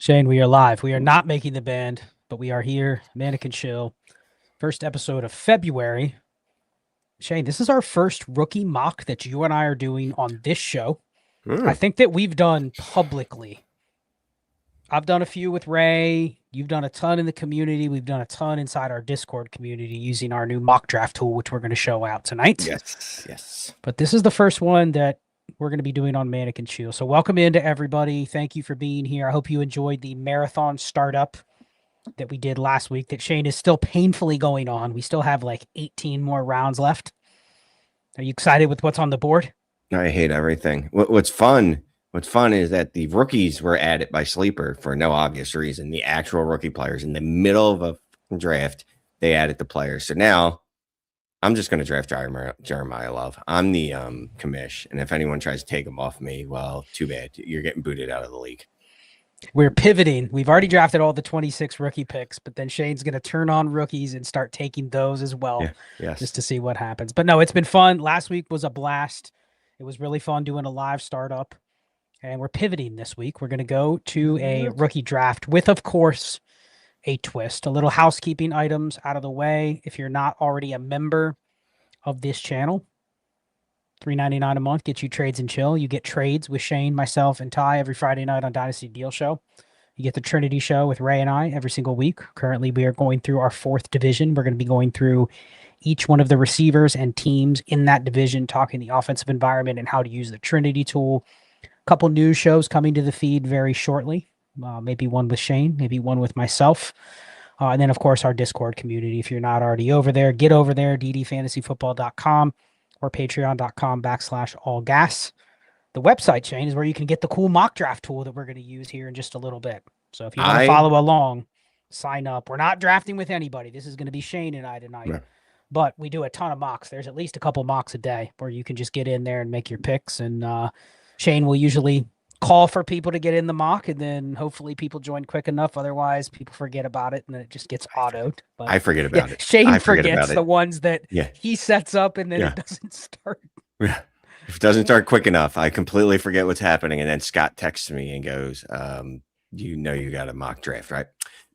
Shane, we are live. We are not making the band, but we are here. Manic and Chill. First episode of February. Shane, this is our first rookie mock that you and I are doing on this show. I think that we've done publicly. I've done a few with Ray. You've done a ton in the community. We've done a ton inside our Discord community using our new mock draft tool, which we're going to show out tonight. Yes. But this is the first one that we're going to be doing on Manic and Chill. So welcome in to everybody. Thank you for being here. I hope you enjoyed the marathon startup that we did last week that Shane is still painfully going on. We still have like 18 more rounds left. Are you excited with what's on the board? I hate everything. What's fun is that the rookies were added by Sleeper for no obvious reason. The actual rookie players in the middle of a draft, they added the players. So now I'm just going to draft Jeremiah Love. I'm the commish, and if anyone tries to take him off me, well, too bad. You're getting booted out of the league. We're pivoting. We've already drafted all the 26 rookie picks, but then Shane's going to turn on rookies and start taking those as well, just to see what happens. But no, it's been fun. Last week was a blast. It was really fun doing a live startup, and we're pivoting this week. We're going to go to a rookie draft with, of course, a twist. A little housekeeping items out of the way. If you're not already a member of this channel, $3.99 a month gets you trades and chill. You get trades with Shane, myself, and Ty every Friday night on Dynasty Deal Show. You get the Trinity show with Ray and I every single week. Currently, we are going through our fourth division. We're going to be going through each one of the receivers and teams in that division, talking the offensive environment and how to use the Trinity tool. A couple news shows coming to the feed very shortly. Maybe one with Shane, maybe one with myself. And then, of course, our Discord community. If you're not already over there, get over there, ddfantasyfootball.com or patreon.com/allgas. The website, Shane, is where you can get the cool mock draft tool that we're going to use here in just a little bit. So if you want to follow along, sign up. We're not drafting with anybody. This is going to be Shane and I tonight. Right. But we do a ton of mocks. There's at least a couple mocks a day where you can just get in there and make your picks. And Shane will usually call for people to get in the mock, and then hopefully people join quick enough. Otherwise, people forget about it, and then it just gets autoed. But I forget about it. Shane forgets the ones that he sets up, and then it doesn't start. Yeah. If it doesn't start quick enough, I completely forget what's happening. And then Scott texts me and goes, you got a mock draft, right?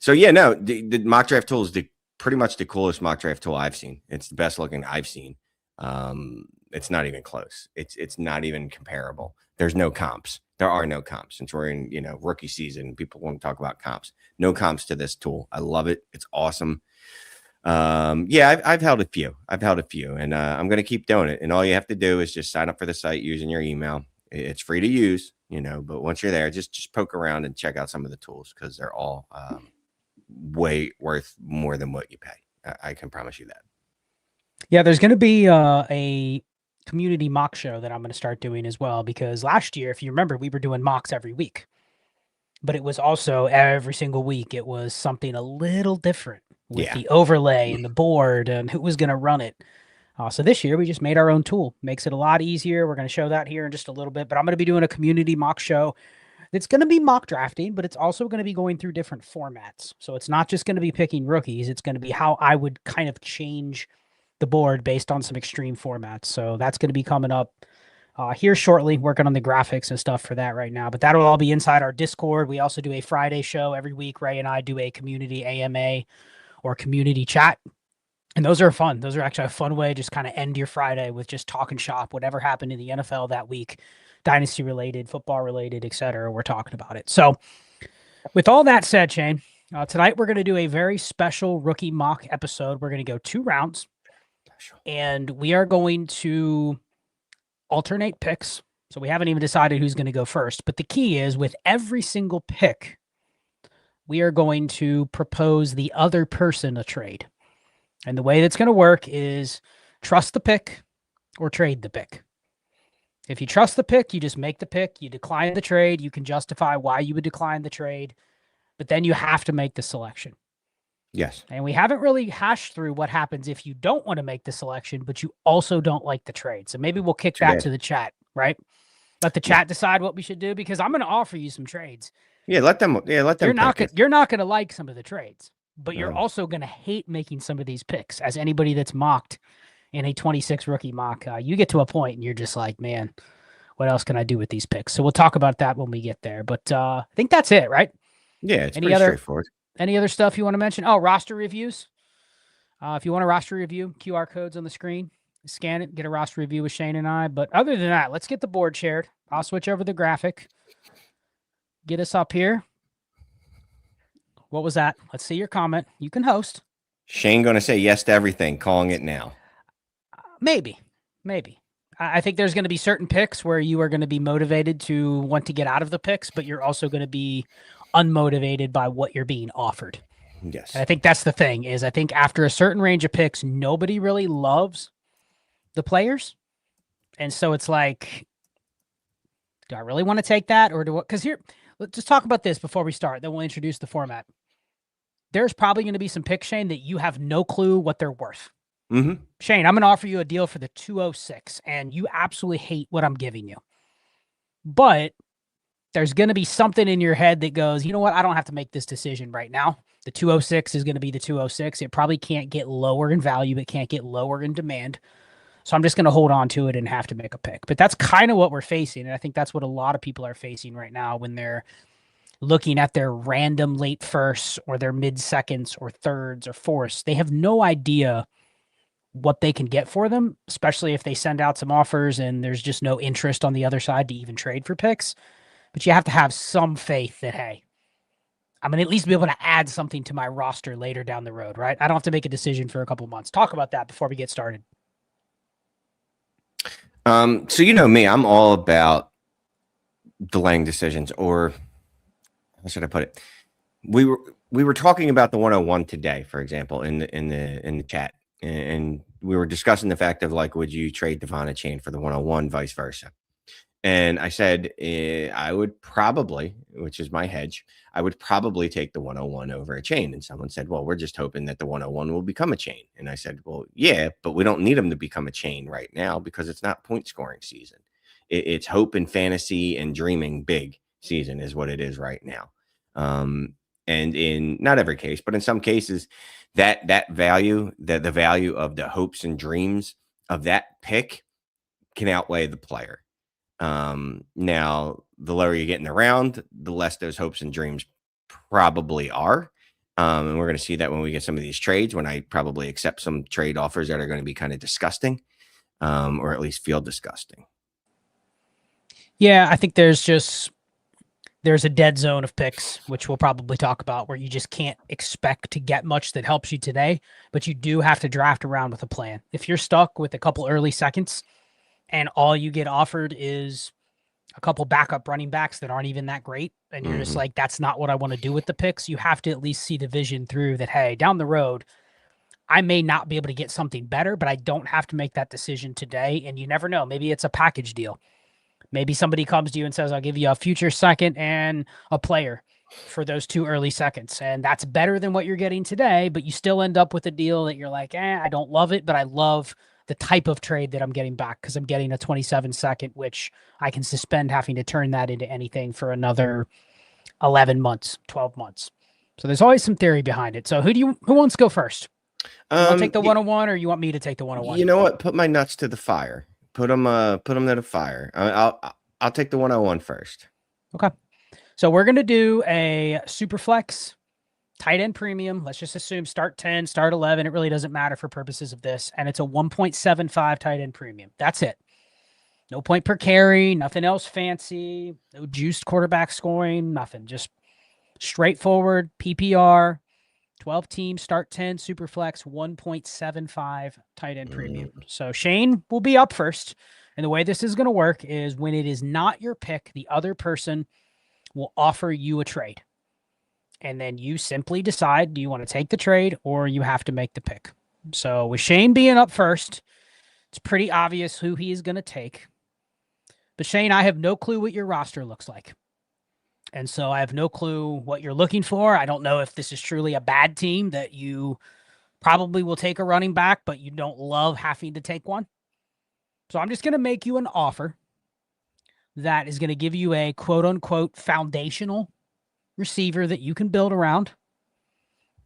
So, the mock draft tool is pretty much the coolest mock draft tool I've seen. It's the best looking I've seen. It's not even close. It's not even comparable. There's no comps. There are no comps. Since we're in, rookie season, people want to talk about comps. No comps to this tool. I love it. It's awesome. I've held a few. And I'm going to keep doing it. And all you have to do is just sign up for the site using your email. It's free to use, but once you're there, just poke around and check out some of the tools because they're all way worth more than what you pay. I can promise you that. Yeah, there's going to be a community mock show that I'm going to start doing as well, because last year, if you remember, we were doing mocks every week, but it was also every single week. It was something a little different with the overlay and the board and who was going to run it. So this year we just made our own tool. Makes it a lot easier. We're going to show that here in just a little bit, but I'm going to be doing a community mock show. It's going to be mock drafting, but it's also going to be going through different formats. So it's not just going to be picking rookies. It's going to be how I would kind of change the board based on some extreme formats. So that's going to be coming up here shortly, working on the graphics and stuff for that right now. But that'll all be inside our Discord. We also do a Friday show every week. Ray and I do a community AMA or community chat. And those are fun. Those are actually a fun way to just kind of end your Friday with just talking shop, whatever happened in the NFL that week, dynasty related, football related, etc. We're talking about it. So with all that said, Shane, tonight we're going to do a very special rookie mock episode. We're going to go 2 rounds. And we are going to alternate picks. So we haven't even decided who's going to go first. But the key is with every single pick, we are going to propose the other person a trade. And the way that's going to work is trust the pick or trade the pick. If you trust the pick, you just make the pick. You decline the trade. You can justify why you would decline the trade. But then you have to make the selection. Yes. And we haven't really hashed through what happens if you don't want to make the selection, but you also don't like the trade. So maybe we'll kick that to the chat, right? Let the chat decide what we should do, because I'm going to offer you some trades. Yeah, let them. You're not going to like some of the trades, but you're also going to hate making some of these picks. As anybody that's mocked in a 26 rookie mock, you get to a point and you're just like, man, what else can I do with these picks? So we'll talk about that when we get there. But I think that's it, right? Yeah, it's Any pretty other straightforward. stuff you want to mention? Oh, roster reviews. If you want a roster review, QR codes on the screen. Scan it, get a roster review with Shane and I. But other than that, let's get the board shared. I'll switch over the graphic. Get us up here. What was that? Let's see your comment. You can host. Shane going to say yes to everything, calling it now. Maybe. I think there's going to be certain picks where you are going to be motivated to want to get out of the picks, but you're also going to be unmotivated by what you're being offered. Yes. And I think that's the thing is I think after a certain range of picks, nobody really loves the players. And so it's like, do I really want to take that or do what? Because here, let's just talk about this before we start. Then we'll introduce the format. There's probably going to be some picks, Shane, that you have no clue what they're worth. Mm-hmm. Shane, I'm going to offer you a deal for the 206, and you absolutely hate what I'm giving you. But there's going to be something in your head that goes, you know what? I don't have to make this decision right now. The 206 is going to be the 206. It probably can't get lower in value. It can't get lower in demand. So I'm just going to hold on to it and have to make a pick. But that's kind of what we're facing. And I think that's what a lot of people are facing right now when they're looking at their random late firsts or their mid seconds or thirds or fourths. They have no idea what they can get for them, especially if they send out some offers and there's just no interest on the other side to even trade for picks. But you have to have some faith that, hey, I'm going to at least be able to add something to my roster later down the road, right? I don't have to make a decision for a couple months. Talk about that before we get started. So you know me, I'm all about delaying decisions, or how should I put it? We were talking about the 101 today, for example, in the chat. And we were discussing the fact of like, would you trade Devon a chain for the 101, vice versa? And I said, I would probably, which is my hedge, I would probably take the 101 over a chain. And someone said, well, we're just hoping that the 101 will become a chain. And I said, well, yeah, but we don't need them to become a chain right now because it's not point scoring season. It's hope and fantasy and dreaming big season is what it is right now. And in not every case, but in some cases, that value, the value of the hopes and dreams of that pick can outweigh the player. Now, the lower you get in the round, the less those hopes and dreams probably are. And we're going to see that when we get some of these trades, when I probably accept some trade offers that are going to be kind of disgusting, or at least feel disgusting. Yeah, I think there's a dead zone of picks, which we'll probably talk about, where you just can't expect to get much that helps you today, but you do have to draft around with a plan. If you're stuck with a couple early seconds and all you get offered is a couple backup running backs that aren't even that great, and you're just like, that's not what I want to do with the picks, you have to at least see the vision through that, hey, down the road, I may not be able to get something better, but I don't have to make that decision today. And you never know. Maybe it's a package deal. Maybe somebody comes to you and says, I'll give you a future second and a player for those 2 early seconds. And that's better than what you're getting today, but you still end up with a deal that you're like, I don't love it, but I love the type of trade that I'm getting back because I'm getting a 27 second, which I can suspend having to turn that into anything for another 11 months, 12 months. So there's always some theory behind it. So who wants to go first? You want to take the 101 or you want me to take the 101? You know what? Put my nuts to the fire. Put them to the fire. I'll take the 101 first. Okay. So we're going to do a superflex tight end premium. Let's just assume start 10, start 11. It really doesn't matter for purposes of this. And it's a 1.75 tight end premium. That's it. No point per carry, nothing else fancy, no juiced quarterback scoring, nothing. Just straightforward PPR, 12 team, start 10, superflex, 1.75 tight end premium. So Shane will be up first. And the way this is going to work is when it is not your pick, the other person will offer you a trade. And then you simply decide, do you want to take the trade or you have to make the pick? So with Shane being up first, it's pretty obvious who he is going to take. But Shane, I have no clue what your roster looks like. And so I have no clue what you're looking for. I don't know if this is truly a bad team that you probably will take a running back, but you don't love having to take one. So I'm just going to make you an offer that is going to give you a quote-unquote foundational receiver that you can build around.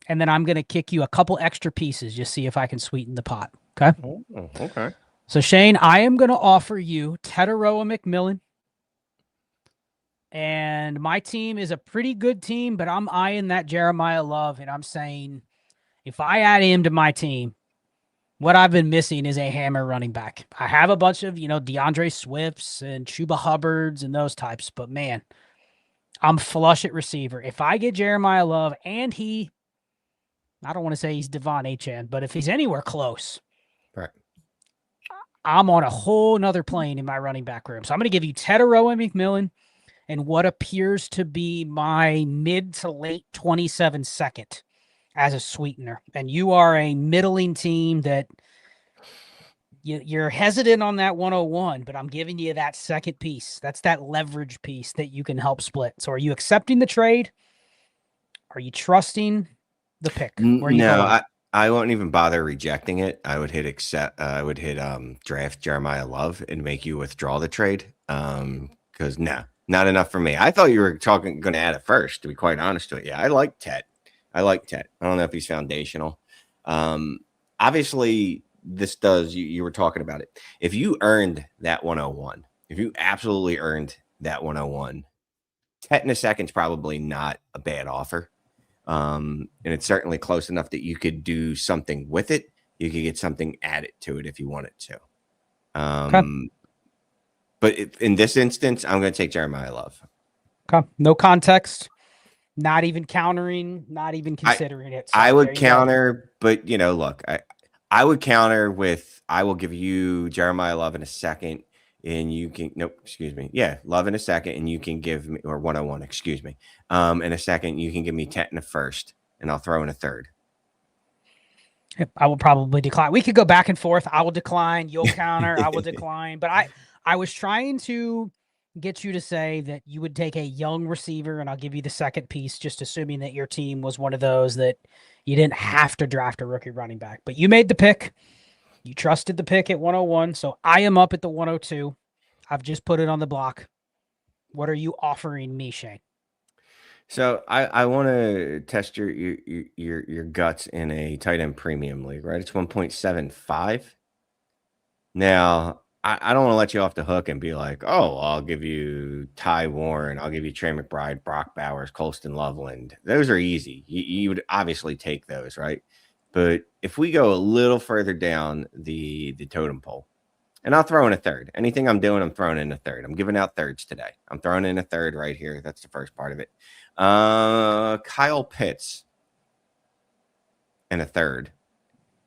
And then I'm going to kick you a couple extra pieces, just see if I can sweeten the pot. Okay? Oh, okay. So, Shane, I am going to offer you Teteroa McMillan, And my team is a pretty good team, but I'm eyeing that Jeremiah Love, and I'm saying if I add him to my team, what I've been missing is a hammer running back. I have a bunch of, DeAndre Swifts and Chuba Hubbards and those types, but man, I'm flush at receiver. If I get Jeremiah Love and I don't want to say he's Devon Achane, but if he's anywhere close, Right. I'm on a whole nother plane in my running back room. So I'm going to give you Tedero and McMillan and what appears to be my mid to late 27 second as a sweetener. And you are a middling team that you're hesitant on that 101, but I'm giving you that second piece. That's that leverage piece that you can help split. So are you accepting the trade? Are you trusting the pick? No, I won't even bother rejecting it. I would hit draft Jeremiah Love and make you withdraw the trade. Because not enough for me. I thought you were going to add it first, to be quite honest with you. I like Ted. I don't know if he's foundational. Obviously, this does, you were talking about it. If you earned that 101, if you absolutely earned that 101, Ted in a second's probably not a bad offer. And it's certainly close enough that you could do something with it. You could get something added to it if you wanted to. Okay. But in this instance, I'm going to take Jeremiah Love. Okay. No context, not even countering, not even considering it. So I would counter, but look, I would counter with, I will give you Jeremiah Love in a second. And you can, Love in a second, and you can give me, or 101, excuse me. In a second, you can give me 10 in a first, and I'll throw in a third. I will probably decline. We could go back and forth. I will decline. You'll counter. I will decline. But I was trying to get you to say that you would take a young receiver, and I'll give you the second piece, just assuming that your team was one of those that you didn't have to draft a rookie running back. But you made the pick. You trusted the pick at 101, so I am up at the 102. I've just put it on the block. What are you offering me, Shane? So I want to test your guts in a tight end premium league, right? It's 1.75. Now, I don't want to let you off the hook and be like, oh, I'll give you Ty Warren, I'll give you Trey McBride, Brock Bowers, Colston Loveland. Those are easy. You would obviously take those, right? But if we go a little further down the totem pole, and I'll throw in a third. Anything I'm doing, I'm throwing in a third. I'm giving out thirds today. I'm throwing in a third right here. That's the first part of it. Kyle Pitts and a third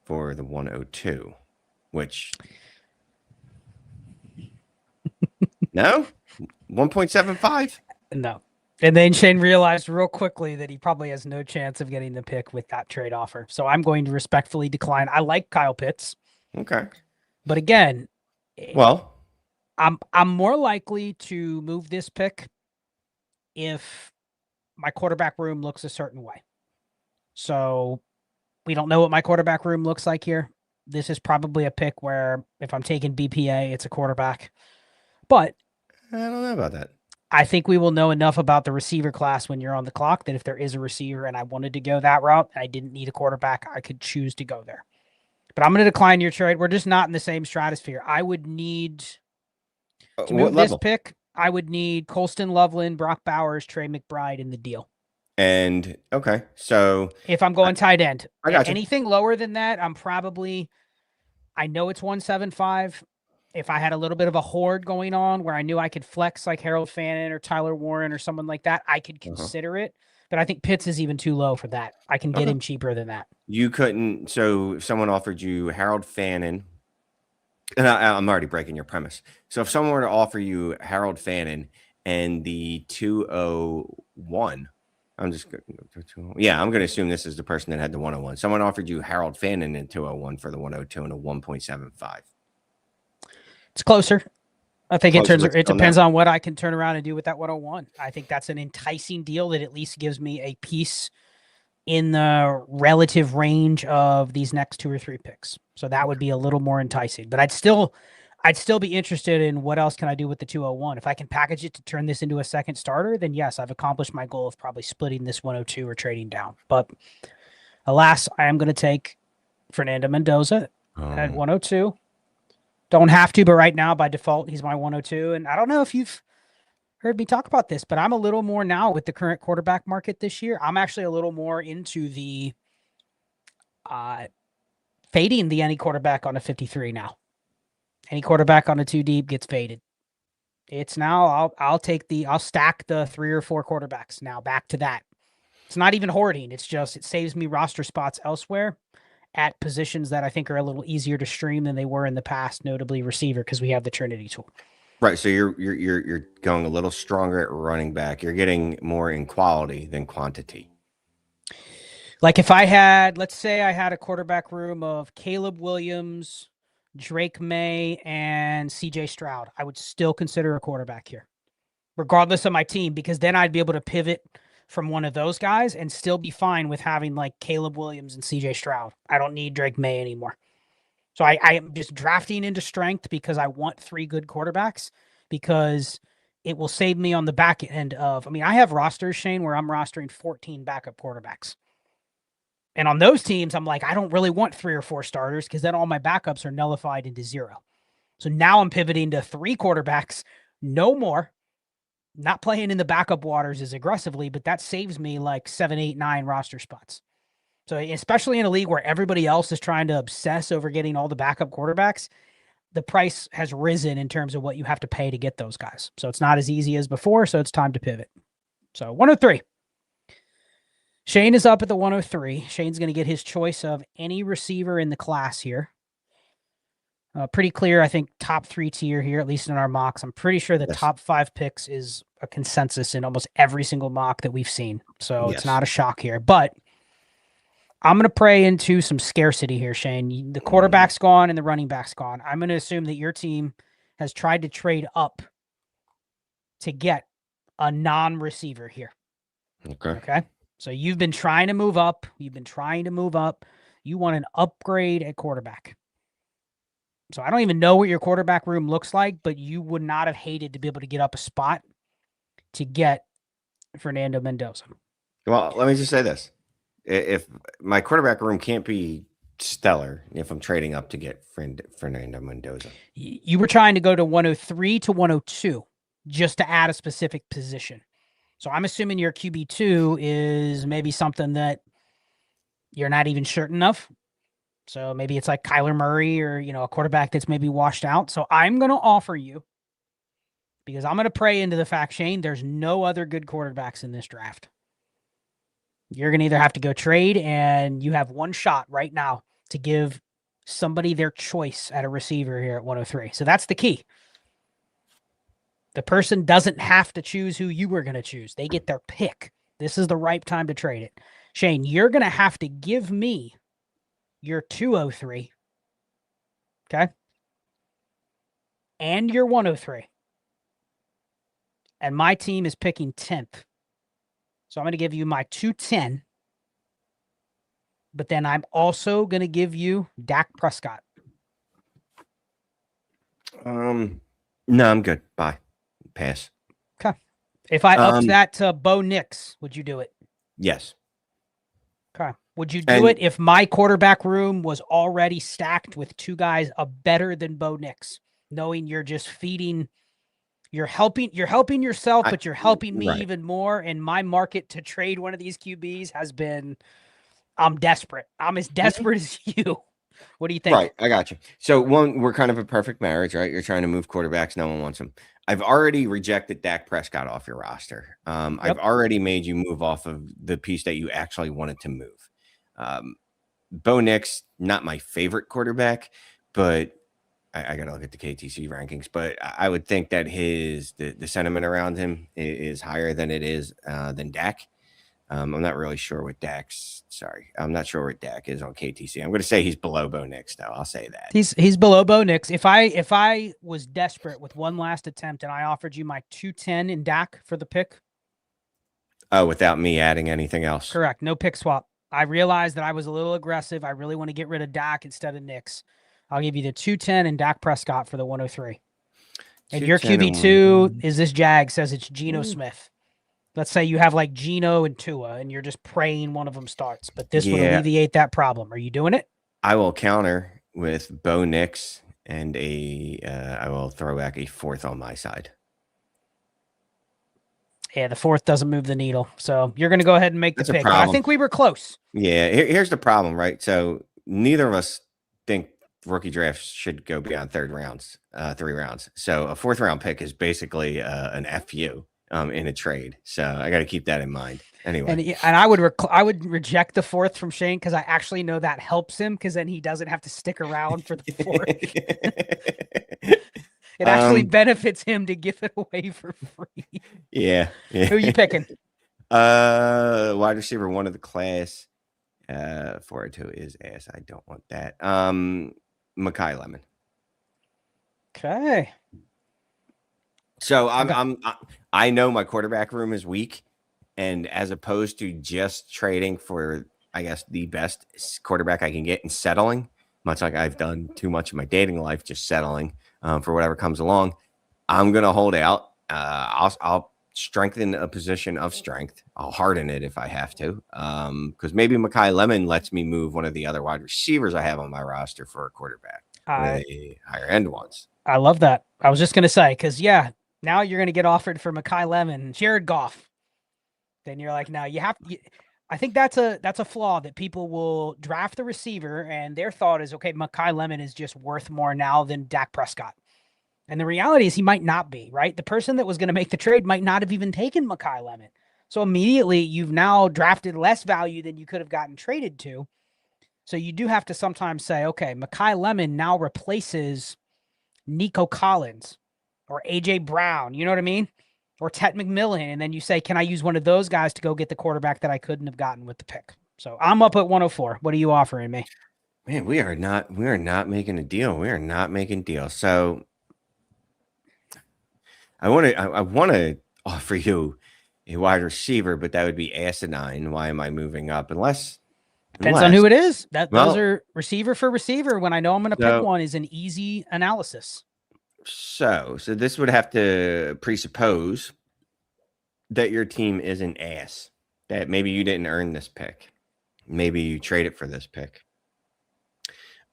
for the 102, which no 1.75. No. And then Shane realized real quickly that he probably has no chance of getting the pick with that trade offer. So I'm going to respectfully decline. I like Kyle Pitts. Okay. But again, well, I'm more likely to move this pick if my quarterback room looks a certain way. So we don't know what my quarterback room looks like here. This is probably a pick where if I'm taking BPA, it's a quarterback. But I don't know about that. I think we will know enough about the receiver class when you're on the clock that if there is a receiver and I wanted to go that route, I didn't need a quarterback, I could choose to go there. But I'm going to decline your trade. We're just not in the same stratosphere. I would need to move this pick. I would need Colston Loveland, Brock Bowers, Trey McBride in the deal. And okay, so if I'm going tight end, I got you. Anything lower than that, I know it's 175. If I had a little bit of a hoard going on where I knew I could flex like Harold Fannin or Tyler Warren or someone like that, I could consider it. But I think Pitts is even too low for that. I can get him cheaper than that. You couldn't. So if someone offered you Harold Fannin, and I'm already breaking your premise. So if someone were to offer you Harold Fannin and the 201, I'm going to assume this is the person that had the 101. Someone offered you Harold Fannin and 201 for the 102 and a 1.75. It's closer. I think it depends on what I can turn around and do with that 101. I think that's an enticing deal that at least gives me a piece in the relative range of these next 2 or 3 picks. So that would be a little more enticing. But I'd still be interested in what else can I do with the 201. If I can package it to turn this into a second starter, then yes, I've accomplished my goal of probably splitting this 102 or trading down. But alas, I am going to take Fernando Mendoza at 102. Don't have to, but right now, by default, he's my 102. And I don't know if you've heard me talk about this, but I'm a little more now with the current quarterback market this year. I'm actually a little more into the fading the any quarterback on a 53 now. Any quarterback on a 2 deep gets faded. It's now I'll stack the 3 or 4 quarterbacks now back to that. It's not even hoarding. It's just it saves me roster spots elsewhere at positions that I think are a little easier to stream than they were in the past, notably receiver, because we have the Trinity tool. Right. So you're going a little stronger at running back. You're getting more in quality than quantity. Like if I had, let's say I had a quarterback room of Caleb Williams, Drake May, and CJ Stroud, I would still consider a quarterback here, regardless of my team, because then I'd be able to pivot from one of those guys and still be fine with having like Caleb Williams and CJ Stroud. I don't need Drake May anymore. So I am just drafting into strength because I want 3 good quarterbacks, because it will save me on the back end of, I mean, I have rosters, Shane, where I'm rostering 14 backup quarterbacks. And on those teams, I'm like, I don't really want 3 or 4 starters because then all my backups are nullified into 0. So now I'm pivoting to 3 quarterbacks, no more. Not playing in the backup waters as aggressively, but that saves me like 7, 8, 9 roster spots. So especially in a league where everybody else is trying to obsess over getting all the backup quarterbacks, the price has risen in terms of what you have to pay to get those guys. So it's not as easy as before. So it's time to pivot. So 103. Shane is up at the 103. Shane's going to get his choice of any receiver in the class here. Pretty clear, I think, top 3 tier here, at least in our mocks. I'm pretty sure the top 5 picks is a consensus in almost every single mock that we've seen. So it's not a shock here. But I'm going to pray into some scarcity here, Shane. The quarterback's gone and the running back's gone. I'm going to assume that your team has tried to trade up to get a non-receiver here. Okay. So you've been trying to move up. You want an upgrade at quarterback. So I don't even know what your quarterback room looks like, but you would not have hated to be able to get up a spot to get Fernando Mendoza. Well, let me just say this. If my quarterback room can't be stellar, if I'm trading up to get Fernando Mendoza. You were trying to go to 103 to 102 just to add a specific position. So I'm assuming your QB2 is maybe something that you're not even certain of. So maybe it's like Kyler Murray or, a quarterback that's maybe washed out. So I'm going to offer you, because I'm going to pray into the fact, Shane, there's no other good quarterbacks in this draft. You're going to either have to go trade, and you have one shot right now to give somebody their choice at a receiver here at 103. So that's the key. The person doesn't have to choose who you were going to choose. They get their pick. This is the right time to trade it. Shane, you're going to have to give me your 203. Okay? And your 103. And my team is picking 10th. So I'm going to give you my 210. But then I'm also going to give you Dak Prescott. No, I'm good. Bye. Pass. Okay. If I upped that to Bo Nix, would you do it? Yes. Okay. Would you do it if my quarterback room was already stacked with 2 guys better than Bo Nix, knowing you're just feeding, you're helping yourself, but you're helping me even more. And my market to trade one of these QBs has been, I'm desperate. I'm as desperate as you. What do you think? Right. I got you. So we're kind of a perfect marriage, right? You're trying to move quarterbacks. No one wants them. I've already rejected Dak Prescott off your roster. I've already made you move off of the piece that you actually wanted to move. Bo Nix, not my favorite quarterback, but I got to look at the KTC rankings, but I would think that the sentiment around him is higher than it is than Dak. I'm not really sure what I'm not sure what Dak is on KTC. I'm going to say he's below Bo Nix, though. I'll say that. He's below Bo Nix. If I was desperate with one last attempt and I offered you my 210 in Dak for the pick. Oh, without me adding anything else. Correct. No pick swap. I realized that I was a little aggressive. I really want to get rid of Dak instead of Nix. I'll give you the 210 and Dak Prescott for the 103. And your QB2 is this Jag says it's Geno Smith. Let's say you have like Geno and Tua, and you're just praying one of them starts. But this would alleviate that problem. Are you doing it? I will counter with Bo Nix, and I will throw back a 4th on my side. Yeah, the fourth doesn't move the needle. So you're going to go ahead and make the That's a pick. But I problem. think we were close. Yeah, here's the problem, right? So neither of us think rookie drafts should go beyond 3 rounds. So a 4th-round pick is basically an FU in a trade. So I got to keep that in mind. Anyway, And I would reject the 4th from Shane because I actually know that helps him because then he doesn't have to stick around for the 4th. It actually benefits him to give it away for free. Yeah. Who are you picking? Wide receiver 1 of the class. 402 is ass. I don't want that. Makai Lemon. Okay. So I know my quarterback room is weak, and as opposed to just trading for, I guess, the best quarterback I can get and settling, much like I've done too much of my dating life, just settling for whatever comes along, I'm gonna hold out. I'll strengthen a position of strength. I'll harden it if I have to, because maybe Makai Lemon lets me move one of the other wide receivers I have on my roster for a quarterback, the higher end ones. I love that. I was just gonna say because now you're gonna get offered for Makai Lemon, Jared Goff. Then you're like, no, you have. I think that's a flaw that people will draft the receiver and their thought is, okay, Makai Lemon is just worth more now than Dak Prescott. And the reality is he might not be, right? The person that was going to make the trade might not have even taken Makai Lemon. So immediately you've now drafted less value than you could have gotten traded to. So you do have to sometimes say, okay, Makai Lemon now replaces Nico Collins or AJ Brown. You know what I mean? Or Ted McMillan. And then you say, can I use one of those guys to go get the quarterback that I couldn't have gotten with the pick? So I'm up at 104. What are you offering me? Man, we are not making a deal. We are not making deals. So I want to offer you a wide receiver, but that would be asinine. Why am I moving up? Depends on who it is. Those are receiver for receiver. When I know I'm going to pick one is an easy analysis. So this would have to presuppose that your team is an ass, that maybe you didn't earn this pick. Maybe you trade it for this pick.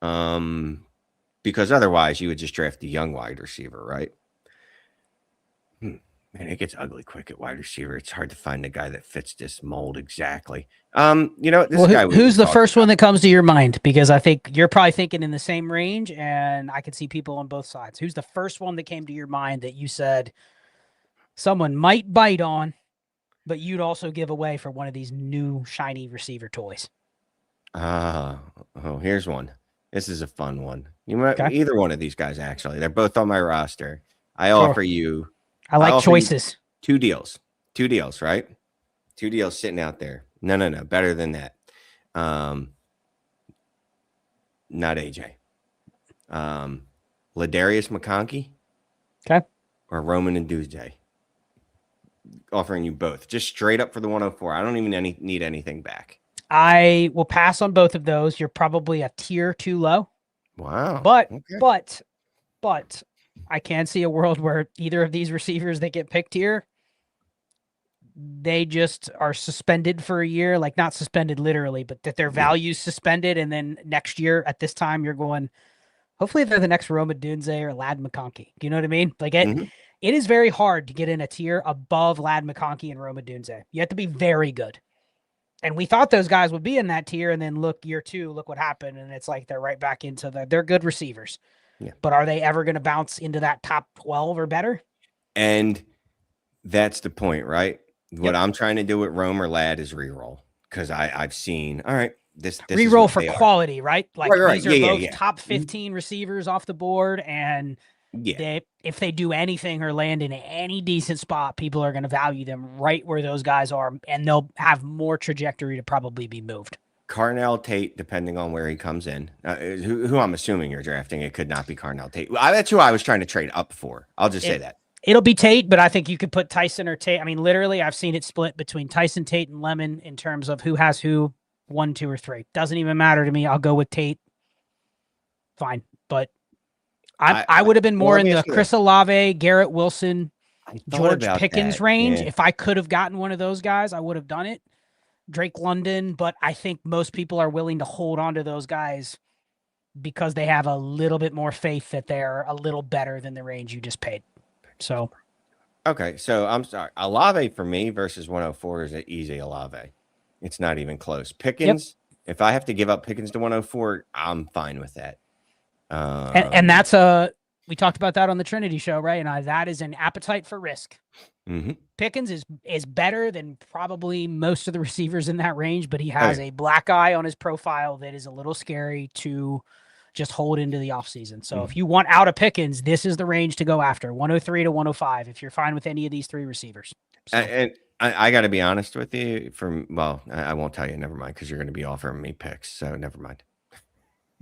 Because otherwise you would just draft the young wide receiver, right? Man, it gets ugly quick at wide receiver. It's hard to find a guy that fits this mold exactly. Who's the first one that comes to your mind? Because I think you're probably thinking in the same range, and I can see people on both sides. Who's the first one that came to your mind that you said someone might bite on, but you'd also give away for one of these new shiny receiver toys? Here's one. This is a fun one. You might either one of these guys, actually. They're both on my roster. I offer you. I like choices. 2 deals. 2 deals, right? 2 deals sitting out there. No. Better than that. Not AJ. Ladarius McConkey. Okay. Or Roman and Duje. Offering you both. Just straight up for the 104. I don't even need anything back. I will pass on both of those. You're probably a tier too low. Wow. But I can see a world where either of these receivers that get picked here, they just are suspended for a year, like not suspended literally, but that their value's suspended. And then next year at this time, you're going, hopefully they're the next Roma Dunze or Lad McConkey. Do you know what I mean? Like it is very hard to get in a tier above Lad McConkey and Roma Dunze. You have to be very good. And we thought those guys would be in that tier. And then look, year 2, look what happened. And it's like, they're right back into they're good receivers. Yeah. But are they ever going to bounce into that top 12 or better? And that's the point, right? What I'm trying to do with Rome or Lad is reroll, because I've seen, all right, this reroll for quality, right? Like right. These are both top 15 receivers off the board. And if they do anything or land in any decent spot, people are going to value them right where those guys are. And they'll have more trajectory to probably be moved. Carnell Tate, depending on where he comes in, who I'm assuming you're drafting, it could not be Carnell Tate. That's who I was trying to trade up for. I'll just say that. It'll be Tate, but I think you could put Tyson or Tate. I mean, literally, I've seen it split between Tyson, Tate, and Lemon in terms of who has who, 1, 2, or 3. Doesn't even matter to me. I'll go with Tate. Fine. But I would have been more in the Chris Olave, Garrett Wilson, George Pickens range. If I could have gotten one of those guys, I would have done it. Drake London, but I think most people are willing to hold on to those guys because they have a little bit more faith that they're a little better than the range you just paid. So, Okay, so I'm sorry. Olave for me versus 104 is an easy Olave. It's not even close. Yep. Pickens, if I have to give up Pickens to 104, I'm fine with that. And that's we talked about that on the Trinity show, right? And that is an appetite for risk. Pickens is better than probably most of the receivers in that range, but he has a black eye on his profile that is a little scary to just hold into the offseason. So if you want out of Pickens, this is the range to go after, 103 to 105, if you're fine with any of these three receivers. So. And I got to be honest with you. I won't tell you. Never mind, because you're going to be offering me picks. So never mind.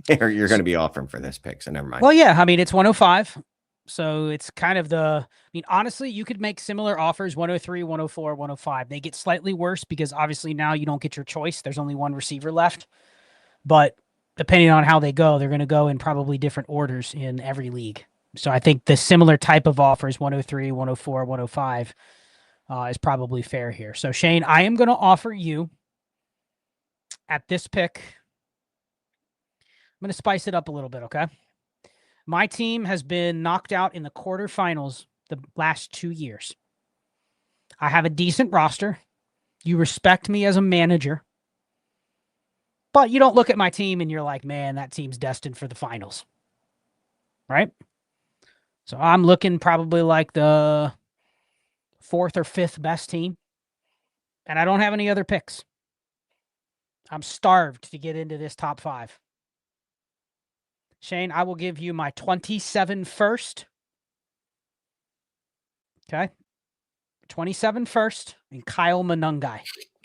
You're going to be offering for this pick. So never mind. Well, yeah. I mean, it's 105. So it's kind of honestly, you could make similar offers 103, 104, 105. They get slightly worse because obviously now you don't get your choice. There's only one receiver left. But depending on how they go, they're going to go in probably different orders in every league. So I think the similar type of offers, 103, 104, 105, is probably fair here. So Shane, I am going to offer you at this pick. I'm going to spice it up a little bit, okay? My team has been knocked out in the quarterfinals the last 2 years. I have a decent roster. You respect me as a manager. But you don't look at my team and you're like, man, that team's destined for the finals. Right? So I'm looking probably like the 4th or 5th best team. And I don't have any other picks. I'm starved to get into this top 5. Shane, I will give you my 27 first. Okay. 27 first and Kyle Monungai.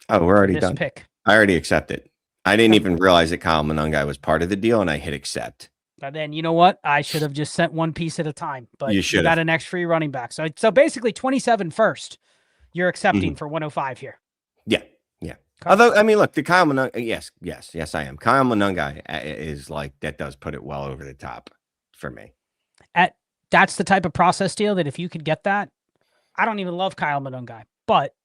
Oh, we're already done. Pick. I already accepted. I didn't even realize that Kyle Monungai was part of the deal, and I hit accept. But then, you know what? I should have just sent one piece at a time. But you got an next free running back. So basically 27 first, you're accepting for 105 here. Yeah. Okay. Although, I mean, look, the Kyle Monungai, yes, I am. Kyle Monungai is like, that does put it well over the top for me. That's the type of process deal that if you could get that, I don't even love Kyle Monungai, but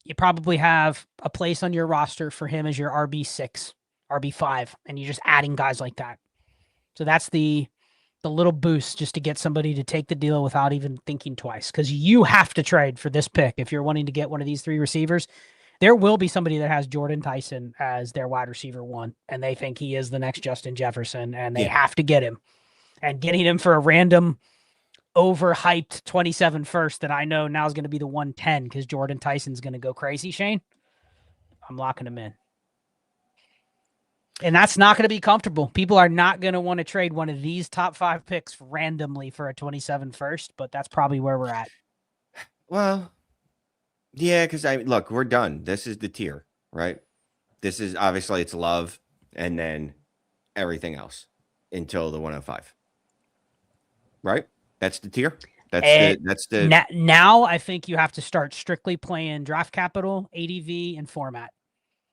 you probably have a place on your roster for him as your RB6, RB5, and you're just adding guys like that. So that's the little boost just to get somebody to take the deal without even thinking twice, because you have to trade for this pick if you're wanting to get one of these 3 receivers. There will be somebody that has Jordan Tyson as their wide receiver 1, and they think he is the next Justin Jefferson, and they have to get him. And getting him for a random overhyped 27 first that I know now is going to be the 110 because Jordan Tyson's going to go crazy, Shane, I'm locking him in. And that's not going to be comfortable. People are not going to want to trade one of these top 5 picks randomly for a 27 first, but that's probably where we're at. Well, yeah, because look, we're done. This is the tier, right? This is obviously it's love and then everything else until the 105. Right? That's the tier. That's the now I think you have to start strictly playing draft capital, ADV, and format.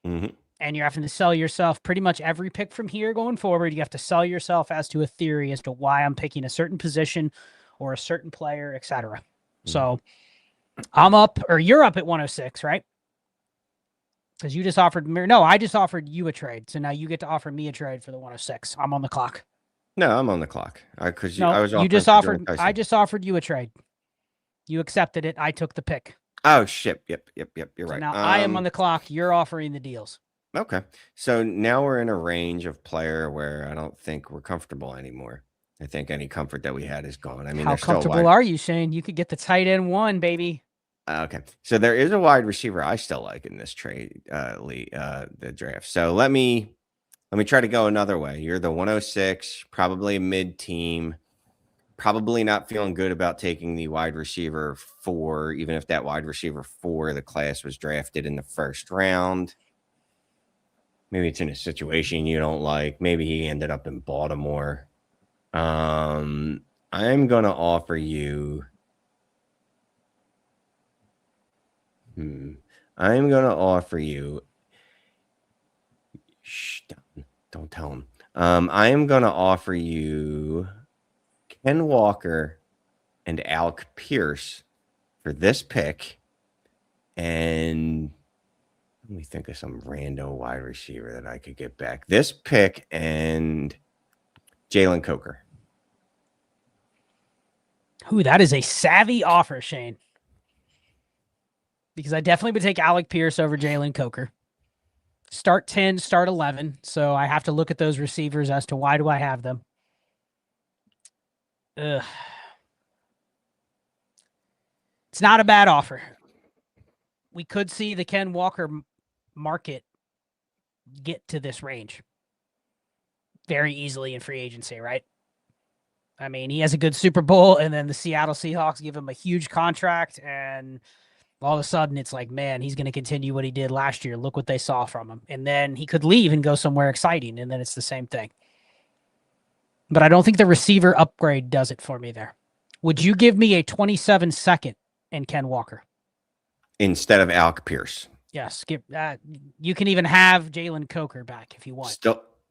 And you're having to sell yourself pretty much every pick from here going forward. You have to sell yourself as to a theory as to why I'm picking a certain position or a certain player, etc. So I'm up, or you're up at 106, right? Because you just offered me. No, I just offered you a trade. So now you get to offer me a trade for the 106. I'm on the clock. No, I'm on the clock. Because you just offered. I just offered you a trade. You accepted it. I took the pick. Oh shit! Yep. You're right. Now I am on the clock. You're offering the deals. Okay, so now we're in a range of player where I don't think we're comfortable anymore. I think any comfort that we had is gone. I mean, how comfortable are you, Shane? You could get the tight end 1, baby. Okay, so there is a wide receiver I still like in this trade, the draft. So let me try to go another way. You're the 106, probably a mid team, probably not feeling good about taking the wide receiver 4, even if that wide receiver 4 the class was drafted in the first round. Maybe it's in a situation you don't like. Maybe he ended up in Baltimore. I'm going to offer you. I'm going to offer you. Shh, don't tell him. I am going to offer you Ken Walker and Alec Pierce for this pick. And let me think of some rando wide receiver that I could get back. This pick and Jalen Coker. Ooh, that is a savvy offer, Shane. because I definitely would take Alec Pierce over Jalen Coker. Start 10, start 11. So I have to look at those receivers as to why do I have them. Ugh. It's not a bad offer. We could see the Ken Walker market get to this range very easily in free agency, right? I mean, he has a good Super Bowl, and then the Seattle Seahawks give him a huge contract, and all of a sudden it's like, man, he's going to continue what he did last year. Look what they saw from him. And then he could leave and go somewhere exciting, and then it's the same thing. But I don't think the receiver upgrade does it for me there. Would you give me a 27-second in Ken Walker? Instead of Alec Pierce. Yes. You can even have Jalen Coker back if you want.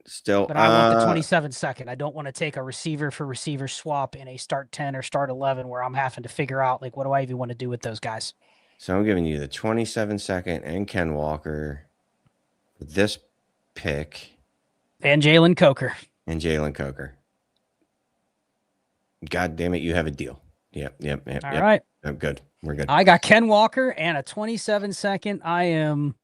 Still, but I want the 27-second. I don't want to take a receiver for receiver swap in a start 10 or start 11 where I'm having to figure out, like, what do I even want to do with those guys? So I'm giving you the 27-second and Ken Walker for this pick. And Jalen Coker. God damn it, you have a deal. Yep. All right. I'm good. We're good. I got Ken Walker and a 27-second. I am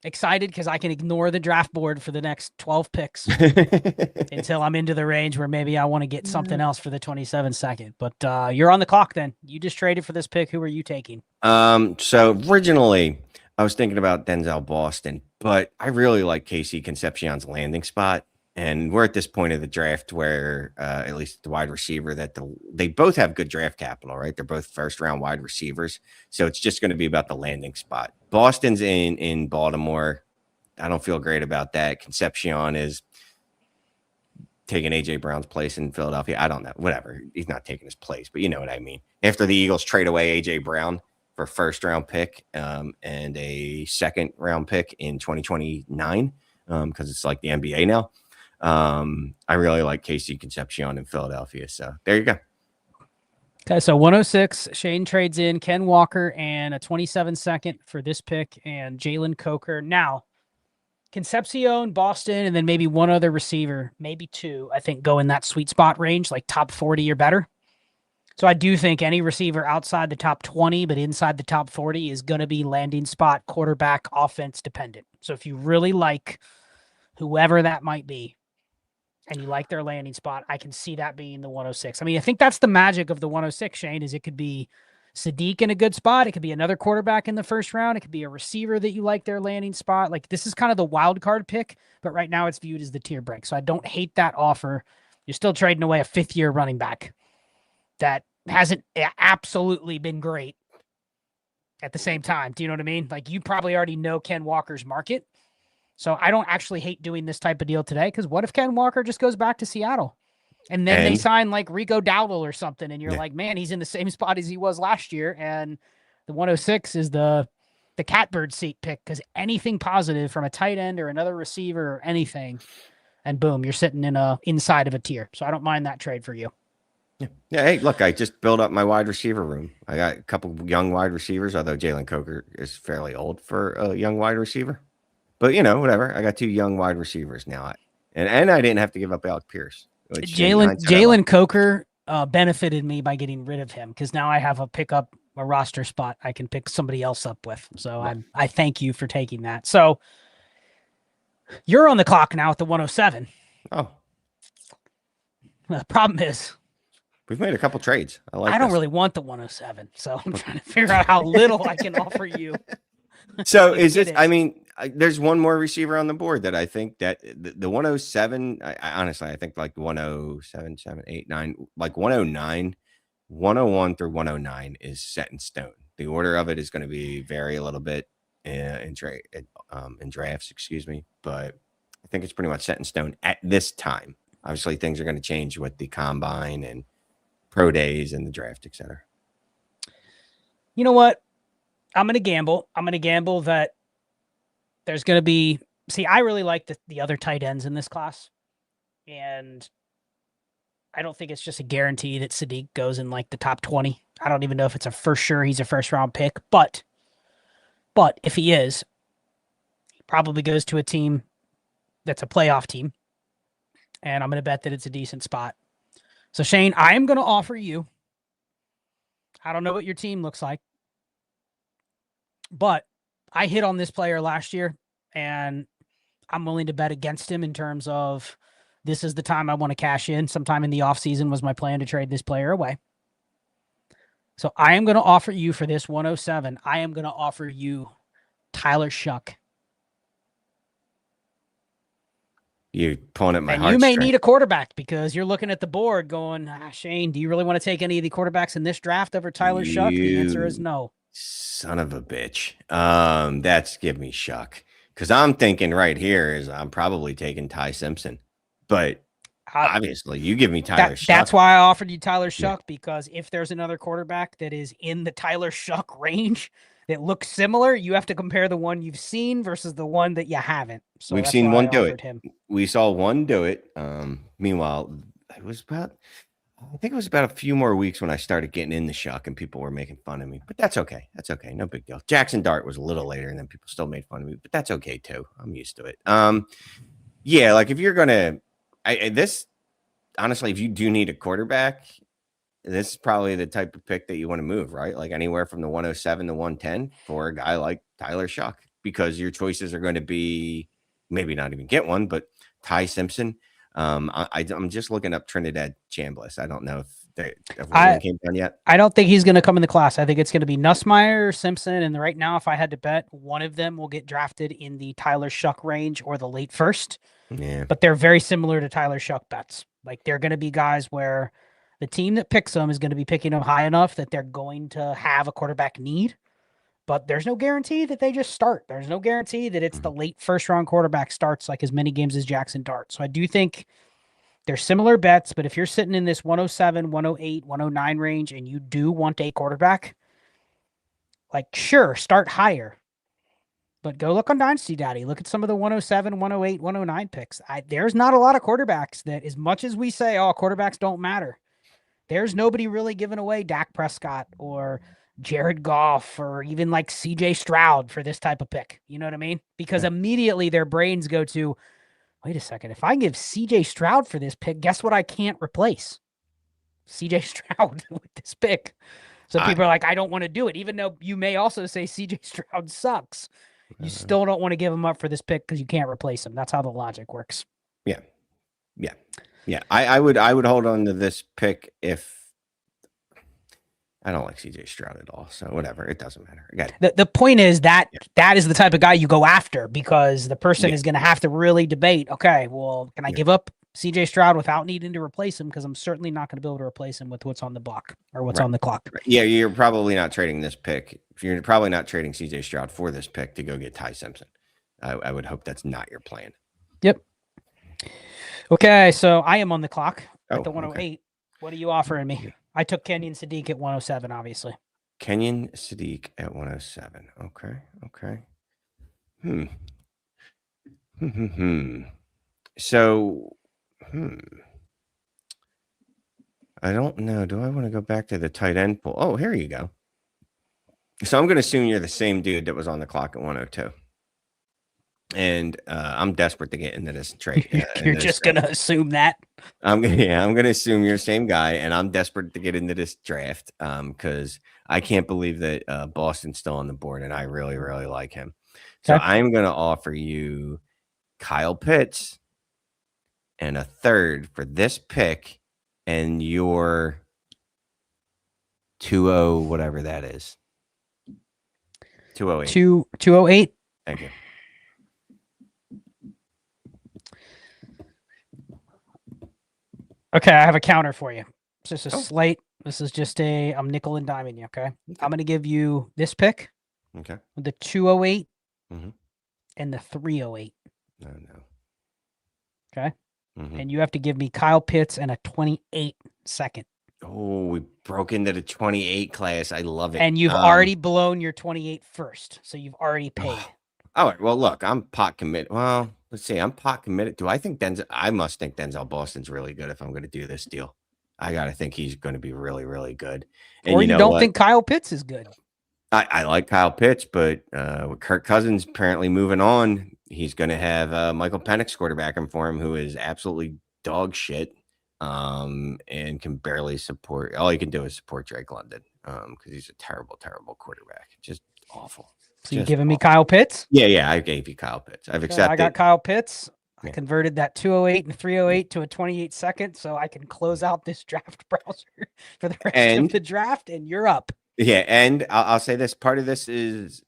excited because I can ignore the draft board for the next 12 picks until I'm into the range where maybe I want to get something else for the 27-second. But you're on the clock then. You just traded for this pick. Who are you taking? So originally I was thinking about Denzel Boston, but I really like Casey Concepcion's landing spot. And we're at this point of the draft where, at least the wide receiver, that they both have good draft capital, right? They're both first-round wide receivers. So it's just going to be about the landing spot. Boston's in Baltimore. I don't feel great about that. Concepcion is taking A.J. Brown's place in Philadelphia. I don't know. Whatever. He's not taking his place, but you know what I mean. After the Eagles trade away A.J. Brown for a first-round pick and a second-round pick in 2029, because it's like the NBA now. I really like Casey Concepcion in Philadelphia. So there you go. Okay, so 106, Shane trades in Ken Walker and a 27-second for this pick and Jalen Coker. Now, Concepcion, Boston, and then maybe one other receiver, maybe two, I think go in that sweet spot range, like top 40 or better. So I do think any receiver outside the top 20, but inside the top 40 is going to be landing spot, quarterback, offense dependent. So if you really like whoever that might be, and you like their landing spot, I can see that being the 106. I mean, I think that's the magic of the 106, Shane, is it could be Sadiq in a good spot. It could be another quarterback in the first round. It could be a receiver that you like their landing spot. Like, this is kind of the wild card pick, but right now it's viewed as the tier break. So I don't hate that offer. You're still trading away a fifth-year running back that hasn't absolutely been great at the same time. Do you know what I mean? Like, you probably already know Ken Walker's market. So I don't actually hate doing this type of deal today, because what if Ken Walker just goes back to Seattle and then they sign like Rico Dowdle or something, and you're like, man, he's in the same spot as he was last year, and the 106 is the catbird seat pick, because anything positive from a tight end or another receiver or anything, and boom, you're sitting in inside of a tier. So I don't mind that trade for you. Yeah. Hey, look, I just built up my wide receiver room. I got a couple young wide receivers, although Jalen Coker is fairly old for a young wide receiver. But, you know, whatever. I got two young wide receivers now. And I didn't have to give up Alec Pierce. Jalen Coker benefited me by getting rid of him, because now I have a roster spot I can pick somebody else up with. So right. I thank you for taking that. So you're on the clock now at the 107. Oh. The problem is, we've made a couple trades. I don't really want the 107. So I'm trying to figure out how little I can offer you. So is it? I mean, there's one more receiver on the board that I think that the 107. I honestly, I think like 107, 7, 8, 9, like 109, 101 through 109 is set in stone. The order of it is going to be vary a little bit in drafts, excuse me, but I think it's pretty much set in stone at this time. Obviously, things are going to change with the combine and pro days and the draft, etc. You know what? I'm going to gamble. I'm going to gamble that there's going to be... See, I really like the other tight ends in this class. And I don't think it's just a guarantee that Sadiq goes in like the top 20. I don't even know if it's a for sure he's a first-round pick. But if he is, he probably goes to a team that's a playoff team. And I'm going to bet that it's a decent spot. So, Shane, I am going to offer you... I don't know what your team looks like. But I hit on this player last year, and I'm willing to bet against him in terms of this is the time I want to cash in. Sometime in the offseason was my plan to trade this player away. So I am going to offer you for this 107, I am going to offer you Tyler Shuck. You're pulling at my And heartstrings. you may need a quarterback because you're looking at the board going, Shane, do you really want to take any of the quarterbacks in this draft over Tyler Shuck? The answer is no. Son of a bitch. That's give me Shuck. Because I'm thinking right here is I'm probably taking Ty Simpson. But obviously, you give me Tyler Shuck. That's why I offered you Tyler Shuck, because if there's another quarterback that is in the Tyler Shuck range that looks similar, you have to compare the one you've seen versus the one that you haven't. So we've seen one do it. Him. We saw one do it. Meanwhile, I think it was about a few more weeks when I started getting in the Shuck and people were making fun of me. But that's okay. That's okay. No big deal. Jackson Dart was a little later and then people still made fun of me. But that's okay too. I'm used to it. Yeah, like if you're gonna honestly, if you do need a quarterback, this is probably the type of pick that you want to move, right? Like anywhere from the 107 to 110 for a guy like Tyler Shuck, because your choices are going to be maybe not even get one, but Ty Simpson. I'm just looking up Trinidad Chambliss. I don't know if one came down yet. I don't think he's going to come in the class. I think it's going to be Nussmeier or Simpson. And right now, if I had to bet, one of them will get drafted in the Tyler Shuck range or the late first. Yeah. But they're very similar to Tyler Shuck bets. Like they're going to be guys where the team that picks them is going to be picking them high enough that they're going to have a quarterback need. But there's no guarantee that they just start. There's no guarantee that it's the late first round quarterback starts like as many games as Jackson Dart. So I do think they're similar bets, but if you're sitting in this 107, 108, 109 range and you do want a quarterback, like sure, start higher. But go look on Dynasty Daddy. Look at some of the 107, 108, 109 picks. There's not a lot of quarterbacks that, as much as we say, oh, quarterbacks don't matter, there's nobody really giving away Dak Prescott or Jared Goff or even like CJ Stroud for this type of pick. You know what I mean? Because immediately their brains go to, wait a second, if I give CJ Stroud for this pick, guess what I can't replace? CJ Stroud with this pick. So people are like, I don't want to do it. Even though you may also say CJ Stroud sucks, you still don't want to give him up for this pick because you can't replace him. That's how the logic works. Yeah. I would hold on to this pick if I don't like CJ Stroud at all. So whatever, it doesn't matter. The point is that that is the type of guy you go after, because the person is going to have to really debate, okay, well, can I give up CJ Stroud without needing to replace him? Because I'm certainly not going to be able to replace him with what's on the block or what's on the clock. Yeah, you're probably not trading this pick. You're probably not trading CJ Stroud for this pick to go get Ty Simpson. I would hope that's not your plan. Yep. Okay, so I am on the clock at the 108. Okay. What are you offering me? Yeah. I took Kenyon Sadiq at 107, obviously. Kenyon Sadiq at 107. Okay. So, I don't know. Do I want to go back to the tight end pool? Oh, here you go. So I'm going to assume you're the same dude that was on the clock at 102. And I'm desperate to get into this trade. You're just going to assume that? I'm going to assume you're the same guy, and I'm desperate to get into this draft because I can't believe that Boston's still on the board, and I really, really like him. So I'm going to offer you Kyle Pitts and a third for this pick and your 20 whatever that is. 208. 208. Thank you. Okay, I have a counter for you. It's just a slate. This is just I'm nickel and diming you, okay? I'm going to give you this pick. Okay. The 208 and the 308. No. Okay. And you have to give me Kyle Pitts and a 28 second. Oh, we broke into the 28 class. I love it. And you've already blown your 28 first. So you've already paid. All right. Well, look, I'm pot committed. Well, let's see. I'm pot committed. Do I think I must think Denzel Boston's really good if I'm going to do this deal. I got to think he's going to be really, really good. And or you don't think Kyle Pitts is good. I like Kyle Pitts, but with Kirk Cousins apparently moving on, he's going to have Michael Penix quarterbacking for him, who is absolutely dog shit and can barely support. All he can do is support Drake London because he's a terrible, terrible quarterback. Just awful. So you giving me Kyle Pitts? Yeah, I gave you Kyle Pitts. I've accepted. I got Kyle Pitts. I converted that 208 and 308 to a 28 second, so I can close out this draft browser for the rest of the draft, and you're up. Yeah, and I'll say this. Part of this is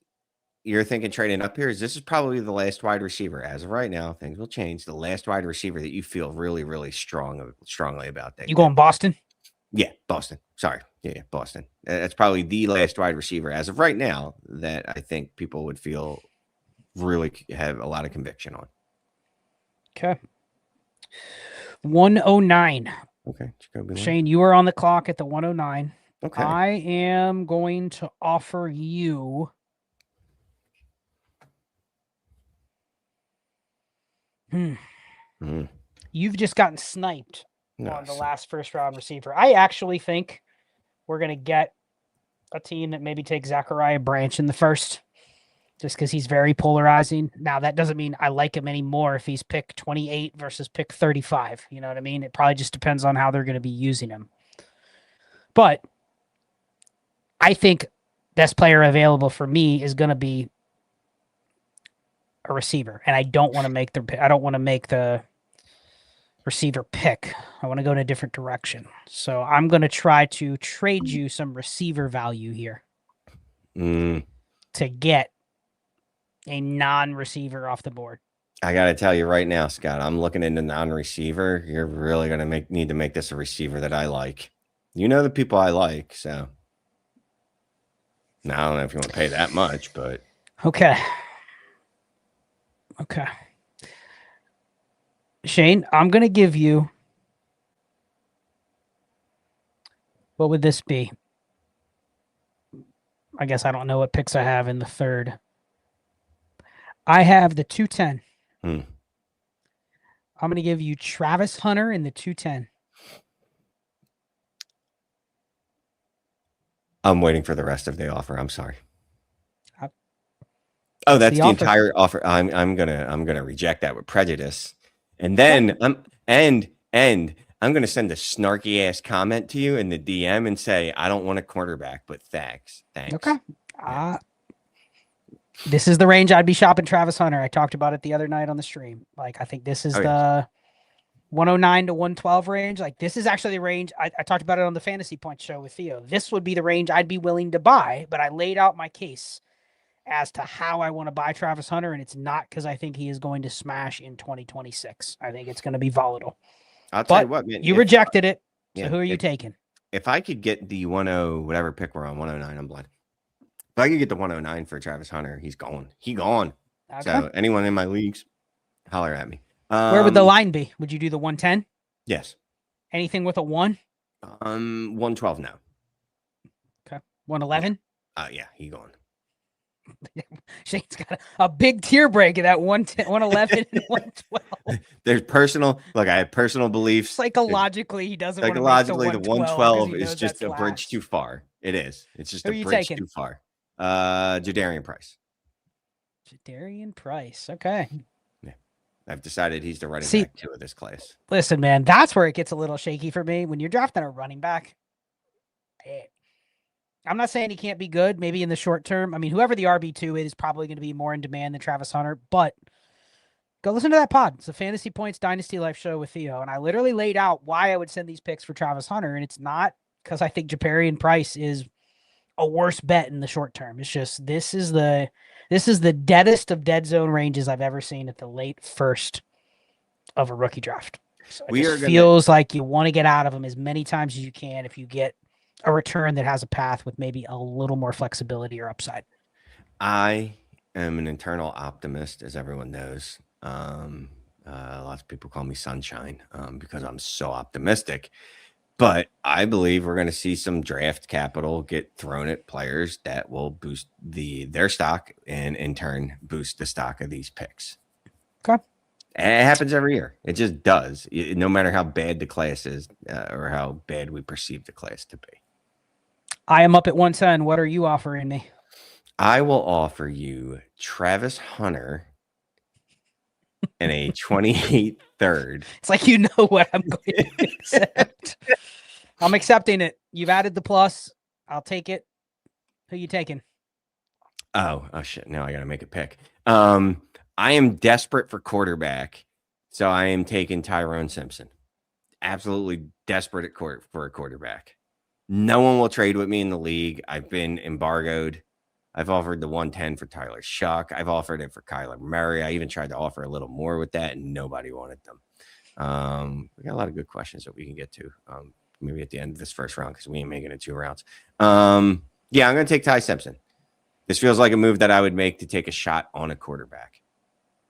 you're thinking trading up here. This is probably the last wide receiver. As of right now, things will change. The last wide receiver that you feel really, really strongly about. That you going Boston? Yeah, Boston. Sorry. Yeah, Boston. That's probably the last wide receiver as of right now that I think people would feel really have a lot of conviction on. Okay. 109. Okay. Shane, you are on the clock at the 109. Okay. I am going to offer you You've just gotten sniped on the last first round receiver. I actually think we're going to get a team that maybe takes Zachariah Branch in the first, just because he's very polarizing. Now, that doesn't mean I like him anymore if he's pick 28 versus pick 35. You know what I mean? It probably just depends on how they're going to be using him. But I think best player available for me is going to be a receiver, and I don't want to make the receiver pick. I want to go in a different direction. So I'm going to try to trade you some receiver value here to get a non-receiver off the board. I got to tell you right now, Scott, I'm looking into non-receiver. You're really going to need to make this a receiver that I like. You know the people I like, so now I don't know if you want to pay that much, but okay. Shane, I'm going to give you, what would this be? I guess I don't know what picks I have in the third. I have the 210. I'm going to give you Travis Hunter in the 210. I'm waiting for the rest of the offer. I'm sorry. That's the entire offer. I'm gonna reject that with prejudice, and then I'm gonna send a snarky ass comment to you in the DM and say I don't want a quarterback, but thanks. Okay. This is the range I'd be shopping Travis Hunter. I talked about it the other night on the stream. Like, I think this is the 109 to 112 range. Like, this is actually the range I talked about it on the Fantasy Points show with Theo. This would be the range I'd be willing to buy, but I laid out my case as to how I want to buy Travis Hunter, and it's not because I think he is going to smash in 2026. I think it's going to be volatile. I'll tell you what, man. You rejected it, so who are you taking? If I could get the 10, whatever pick we're on, 109, I'm blind. If I could get the 109 for Travis Hunter, he's gone. Okay. So anyone in my leagues, holler at me. Where would the line be? Would you do the 110? Yes. Anything with a 1? 112 no. Okay. 111? Yeah, he gone. Shane's got a big tier break at that 111 and 112. There's personal, look, I have personal beliefs. Psychologically, he doesn't Psychologically, want to the 112 is just a bridge too far. It is. It's just a bridge too far. Jadarian Price. Okay. Yeah. I've decided he's the running back 2 of this class. Listen, man, that's where it gets a little shaky for me. When you're drafting a running back, I'm not saying he can't be good, maybe in the short term. I mean, whoever the RB2 is probably going to be more in demand than Travis Hunter, but go listen to that pod. It's the Fantasy Points Dynasty Life show with Theo, and I literally laid out why I would send these picks for Travis Hunter, and it's not because I think Jadarian Price is a worse bet in the short term. It's just this is the deadest of dead zone ranges I've ever seen at the late first of a rookie draft. So it feels like you want to get out of them as many times as you can if you get a return that has a path with maybe a little more flexibility or upside. I am an internal optimist, as everyone knows. Lots of people call me sunshine because I'm so optimistic. But I believe we're going to see some draft capital get thrown at players that will boost their stock and in turn boost the stock of these picks. Okay. And it happens every year. It just does. No matter how bad the class is or how bad we perceive the class to be. I am up at 110. What are you offering me? I will offer you Travis Hunter and a 28 third. It's like you know what I'm going to accept. I'm accepting it. You've added the plus. I'll take it. Who you taking? Oh shit! Now I got to make a pick. I am desperate for quarterback, so I am taking Tyrone Simpson. Absolutely desperate for a quarterback. No one will trade with me in the league. I've been embargoed. I've offered the 110 for Tyler Shuck. I've offered it for Kyler Murray. I even tried to offer a little more with that, and nobody wanted them. We got a lot of good questions that we can get to. Maybe at the end of this first round because we ain't making it 2 rounds. Yeah, I'm going to take Ty Simpson. This feels like a move that I would make to take a shot on a quarterback.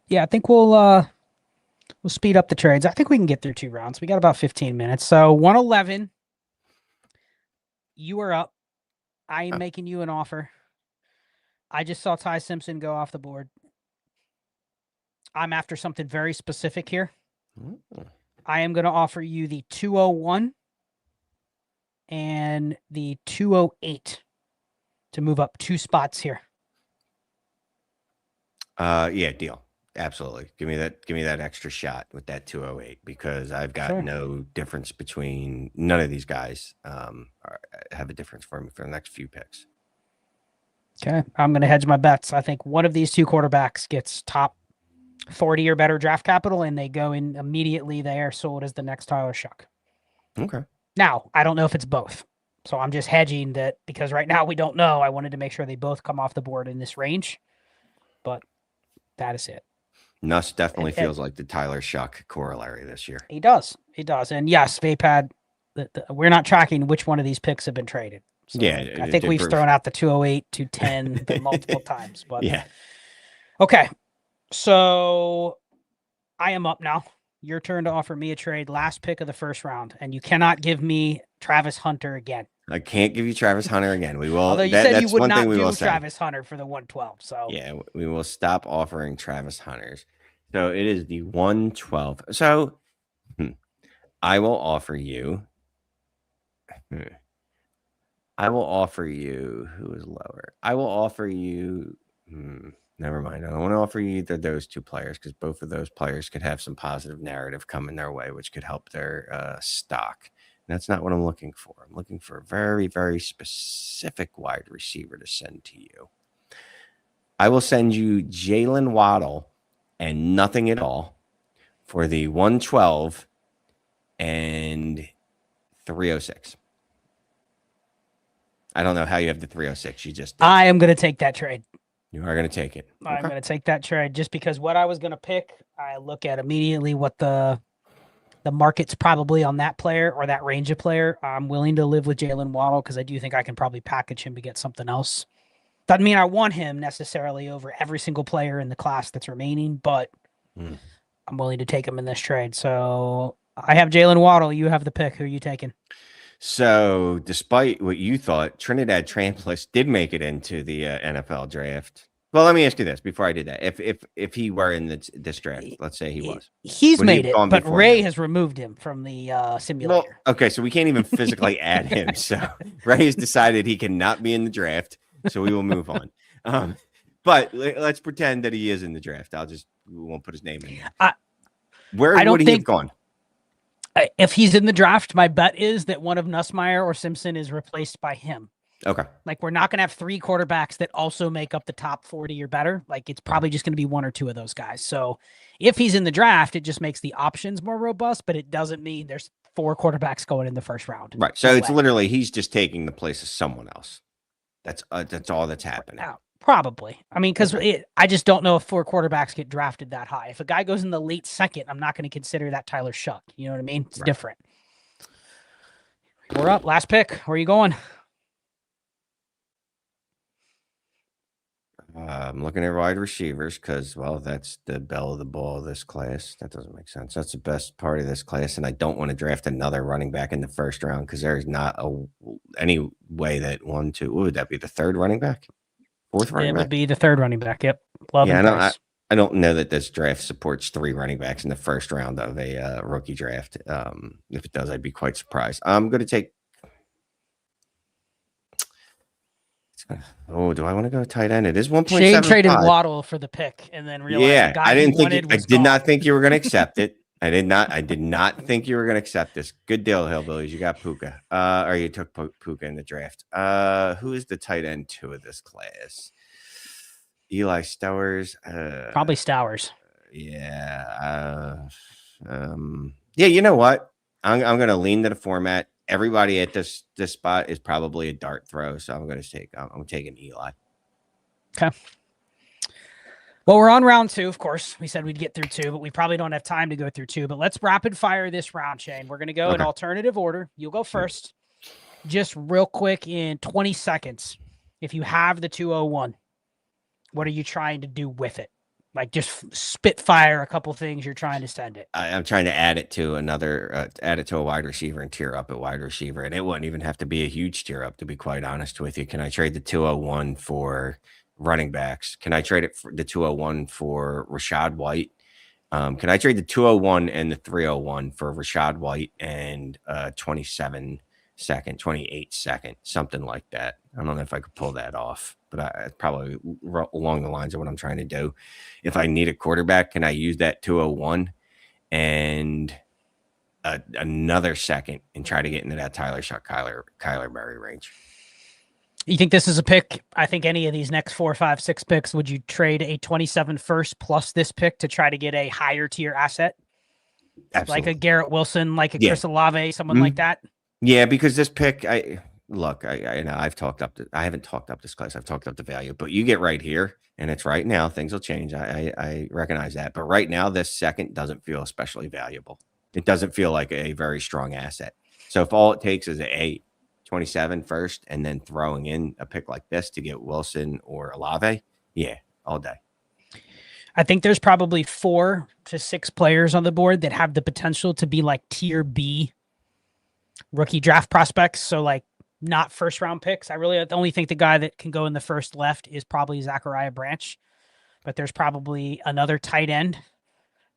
Yeah, I think we'll speed up the trades. I think we can get through 2 rounds. We got about 15 minutes. So 111, you are up. I am making you an offer. I just saw Ty Simpson go off the board. I'm after something very specific here. I am going to offer you the 201 and the 208 to move up 2 spots here. Yeah, deal. Absolutely. Give me that extra shot with that 208 because I've got no difference between none of these guys have a difference for me for the next few picks. Okay. I'm going to hedge my bets. I think one of these 2 quarterbacks gets top 40 or better draft capital and they go in immediately. They are sold as the next Tyler Shuck. Okay. Now, I don't know if it's both. So I'm just hedging that because right now we don't know. I wanted to make sure they both come off the board in this range, but that is it. Nuss definitely feels like the Tyler Shuck corollary this year. He does. And yes, Vapad, we're not tracking which one of these picks have been traded. So yeah, I think we've thrown out the 208, 210 multiple times. But yeah. Okay. So I am up now. Your turn to offer me a trade. Last pick of the first round. And you cannot give me Travis Hunter again. I can't give you Travis Hunter again. We will. Although you said you would not do Travis Hunter for the 112. So yeah, we will stop offering Travis Hunters. So it is the 112. So I will offer you. I will offer you who is lower. I will offer you. Never mind. I don't want to offer you either of those 2 players because both of those players could have some positive narrative coming their way, which could help their stock. And that's not what I'm looking for. I'm looking for a very, very specific wide receiver to send to you. I will send you Jalen Waddle and nothing at all for the 112 and 306. I don't know how you have the 306. You just did. I am going to take that trade. You are going to take it. I'm going to take that trade just because what I was going to pick, I look at immediately what the market's probably on that player or that range of player. I'm willing to live with Jalen Waddle because I do think I can probably package him to get something else. Doesn't mean I want him necessarily over every single player in the class that's remaining, but I'm willing to take him in this trade. So I have Jalen Waddle. You have the pick. Who are you taking? So, despite what you thought, Trinidad Trampless did make it into the NFL draft. Well, let me ask you this before I did that: if he were in this draft, let's say he was, he's made it, but Ray has removed him from the simulator. Well, okay, so we can't even physically add him. So Ray has decided he cannot be in the draft. So we will move on. But let's pretend that he is in the draft. We won't put his name in there. Where would he have gone? If he's in the draft, my bet is that one of Nussmeier or Simpson is replaced by him. Okay. Like we're not going to have 3 quarterbacks that also make up the top 40 or better. Like it's probably just going to be 1 or 2 of those guys. So if he's in the draft, it just makes the options more robust, but it doesn't mean there's 4 quarterbacks going in the first round. Right. So it's literally he's just taking the place of someone else. That's all that's happening. Probably. I mean, because I just don't know if 4 quarterbacks get drafted that high. If a guy goes in the late second, I'm not going to consider that Tyler Shuck. You know what I mean? It's different. We're up. Last pick. Where are you going? I'm looking at wide receivers because, well, that's the belle of the ball of this class. That doesn't make sense. That's the best part of this class, and I don't want to draft another running back in the first round because there's not any way that 1, 2. What would that be? The 3rd running back? 4th running back? It would be the 3rd running back. Yep. I don't know that this draft supports 3 running backs in the first round of a rookie draft. If it does, I'd be quite surprised. I'm going to take. Oh, do I want to go tight end? It is 1.75. Shane traded Waddle for the pick and then realized the guy I didn't think I did not think you were going to accept it. I did not think you were going to accept this. Good deal, Hillbillies. You got Puka. Or you took Puka in the draft. Who is the tight end 2 of this class? Eli Stowers. Probably Stowers. Yeah. Yeah, you know what? I'm gonna lean to the format. Everybody at this spot is probably a dart throw, so I'm taking Eli. Okay. Well, we're on round 2, of course. We said we'd get through 2, but we probably don't have time to go through 2. But let's rapid fire this round, Shane. We're going to go in alternative order. You'll go first. Just real quick in 20 seconds. If you have the 201, what are you trying to do with it? Like just spitfire a couple things you're trying to send it. I'm trying to add it to a wide receiver and tier up at wide receiver. And it wouldn't even have to be a huge tier up, to be quite honest with you. Can I trade the 201 for running backs? Can I trade it for the 201 for Rashad White? Can I trade the 201 and the 301 for Rashad White and 28 second, something like that? I don't know if I could pull that off, but probably along the lines of what I'm trying to do. If I need a quarterback, can I use that 201 and another second and try to get into that Kyler Murray range? You think this is a pick? I think any of these next 4, 5, 6 picks, would you trade a 27 first plus this pick to try to get a higher tier asset? Absolutely. Like a Garrett Wilson, like a Chris Olave, someone like that? Yeah, because this pick, I know I've talked up. I haven't talked up this class. I've talked up the value, but you get right here, and it's right now. Things will change. I recognize that, but right now, this second doesn't feel especially valuable. It doesn't feel like a very strong asset. So if all it takes is a 27 first, and then throwing in a pick like this to get Wilson or Olave, yeah, all day. I think there's probably 4 to 6 players on the board that have the potential to be like tier B rookie draft prospects. So like not first round picks. I really only think the guy that can go in the first left is probably Zachariah Branch, but there's probably another tight end.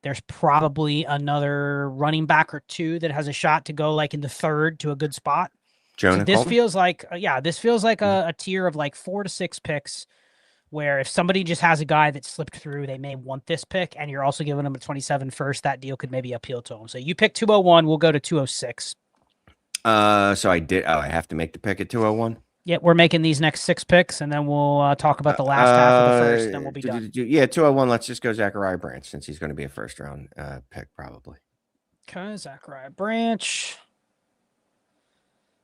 There's probably another running back or 2 that has a shot to go like in the third to a good spot. So this feels like, a tier of like 4 to 6 picks where if somebody just has a guy that slipped through, they may want this pick, and you're also giving them a 27 first. That deal could maybe appeal to them. So you pick 201, we'll go to 206. So I did. Oh, I have to make the pick at 201. Yeah, we're making these next 6 picks, and then we'll talk about the last half of the first, and then we'll be done. Yeah, 201. Let's just go Zachariah Branch since he's going to be a first round pick probably. Okay, Zachariah Branch.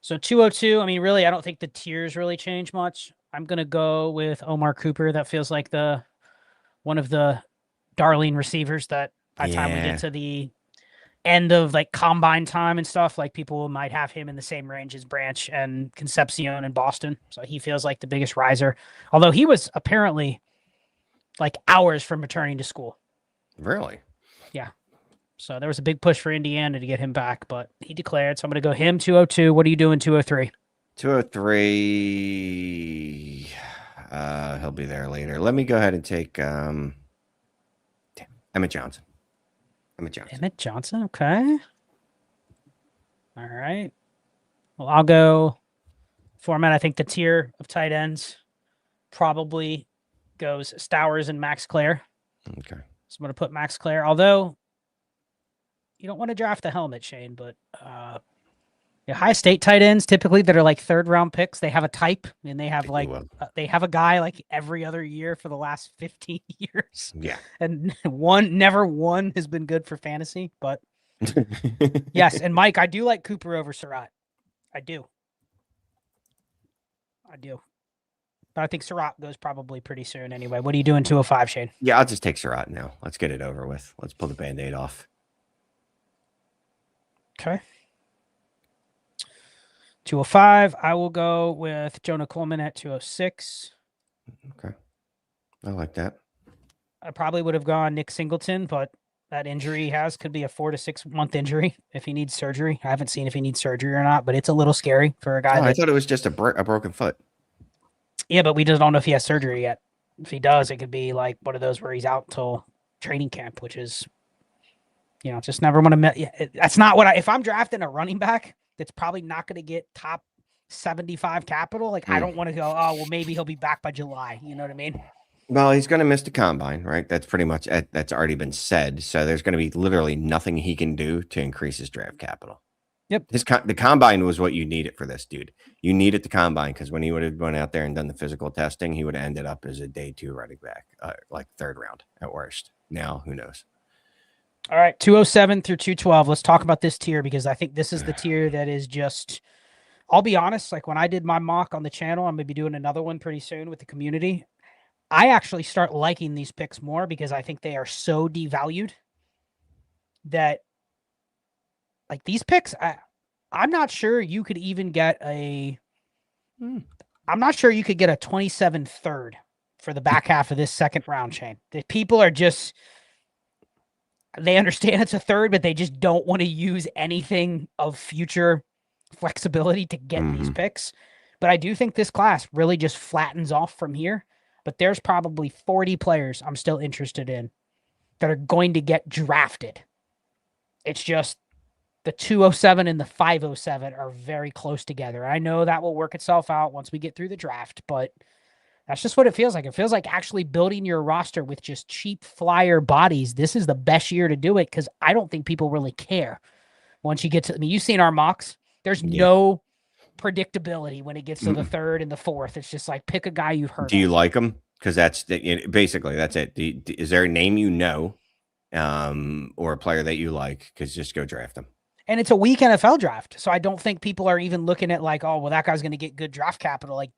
So 202. I mean, really, I don't think the tiers really change much. I'm gonna go with Omar Cooper. That feels like one of the darling receivers that by the time we get to the end of like combine time and stuff, like people might have him in the same range as Branch and Concepcion in Boston. So he feels like the biggest riser, although he was apparently like hours from returning to school. Really? Yeah. So there was a big push for Indiana to get him back, but he declared. So I'm going to go him 202. What are you doing 203? 203. He'll be there later. Let me go ahead and take Emmett Johnson. Emmett Johnson. Okay. All right. Well, I'll go format. I think the tier of tight ends probably goes Stowers and Max Clare. Okay. So I'm going to put Max Clare, although you don't want to draft the helmet, Shane, but high state tight ends typically that are like third round picks, they have a type and they have like they have a guy like every other year for the last 15 years. Yeah. And never one has been good for fantasy, but yes. And Mike, I do like Cooper over Surratt. I do. But I think Surratt goes probably pretty soon anyway. What are you doing 205, Shane? Yeah, I'll just take Surratt now. Let's get it over with. Let's pull the Band-Aid off. Okay. 205. I will go with Jonah Coleman at 206. Okay. I like that. I probably would have gone Nick Singleton, but that injury he has could be a 4 to 6 month injury if he needs surgery. I haven't seen if he needs surgery or not, but it's a little scary for a guy. I thought it was just a broken foot. Yeah, but we just don't know if he has surgery yet. If he does, it could be like one of those where he's out till training camp, which is, just never want to. That's not what if I'm drafting a running back that's probably not going to get top 75 capital. Like I don't want to go, oh, well, maybe he'll be back by July. You know what I mean? Well, he's going to miss the combine, right? That's pretty much, that's already been said. So there's going to be literally nothing he can do to increase his draft capital. Yep. The combine was what you needed for this dude. You needed the combine because when he would have gone out there and done the physical testing, he would have ended up as a day 2 running back, like 3rd round at worst. Now, who knows? All right, 207 through 212. Let's talk about this tier because I think this is the tier that is just. I'll be honest. Like when I did my mock on the channel, I'm gonna be doing another one pretty soon with the community. I actually start liking these picks more because I think they are so devalued that, like these picks, I'm not sure you could even get a. I'm not sure you could get a 27 third for the back half of this 2nd round chain. The people are just. They understand it's a 3rd, but they just don't want to use anything of future flexibility to get these picks. But I do think this class really just flattens off from here. But there's probably 40 players I'm still interested in that are going to get drafted. It's just the 207 and the 507 are very close together. I know that will work itself out once we get through the draft, but that's just what it feels like. It feels like actually building your roster with just cheap flyer bodies. This is the best year to do it because I don't think people really care once you get to. I mean, you've seen our mocks. There's no predictability when it gets to the 3rd and the 4th. It's just like pick a guy you've heard. Do you like him? Because that's basically that's it. Is there a name you know, or a player that you like? Because just go draft him. And it's a weak NFL draft, so I don't think people are even looking at like, oh, well, that guy's going to get good draft capital. Like.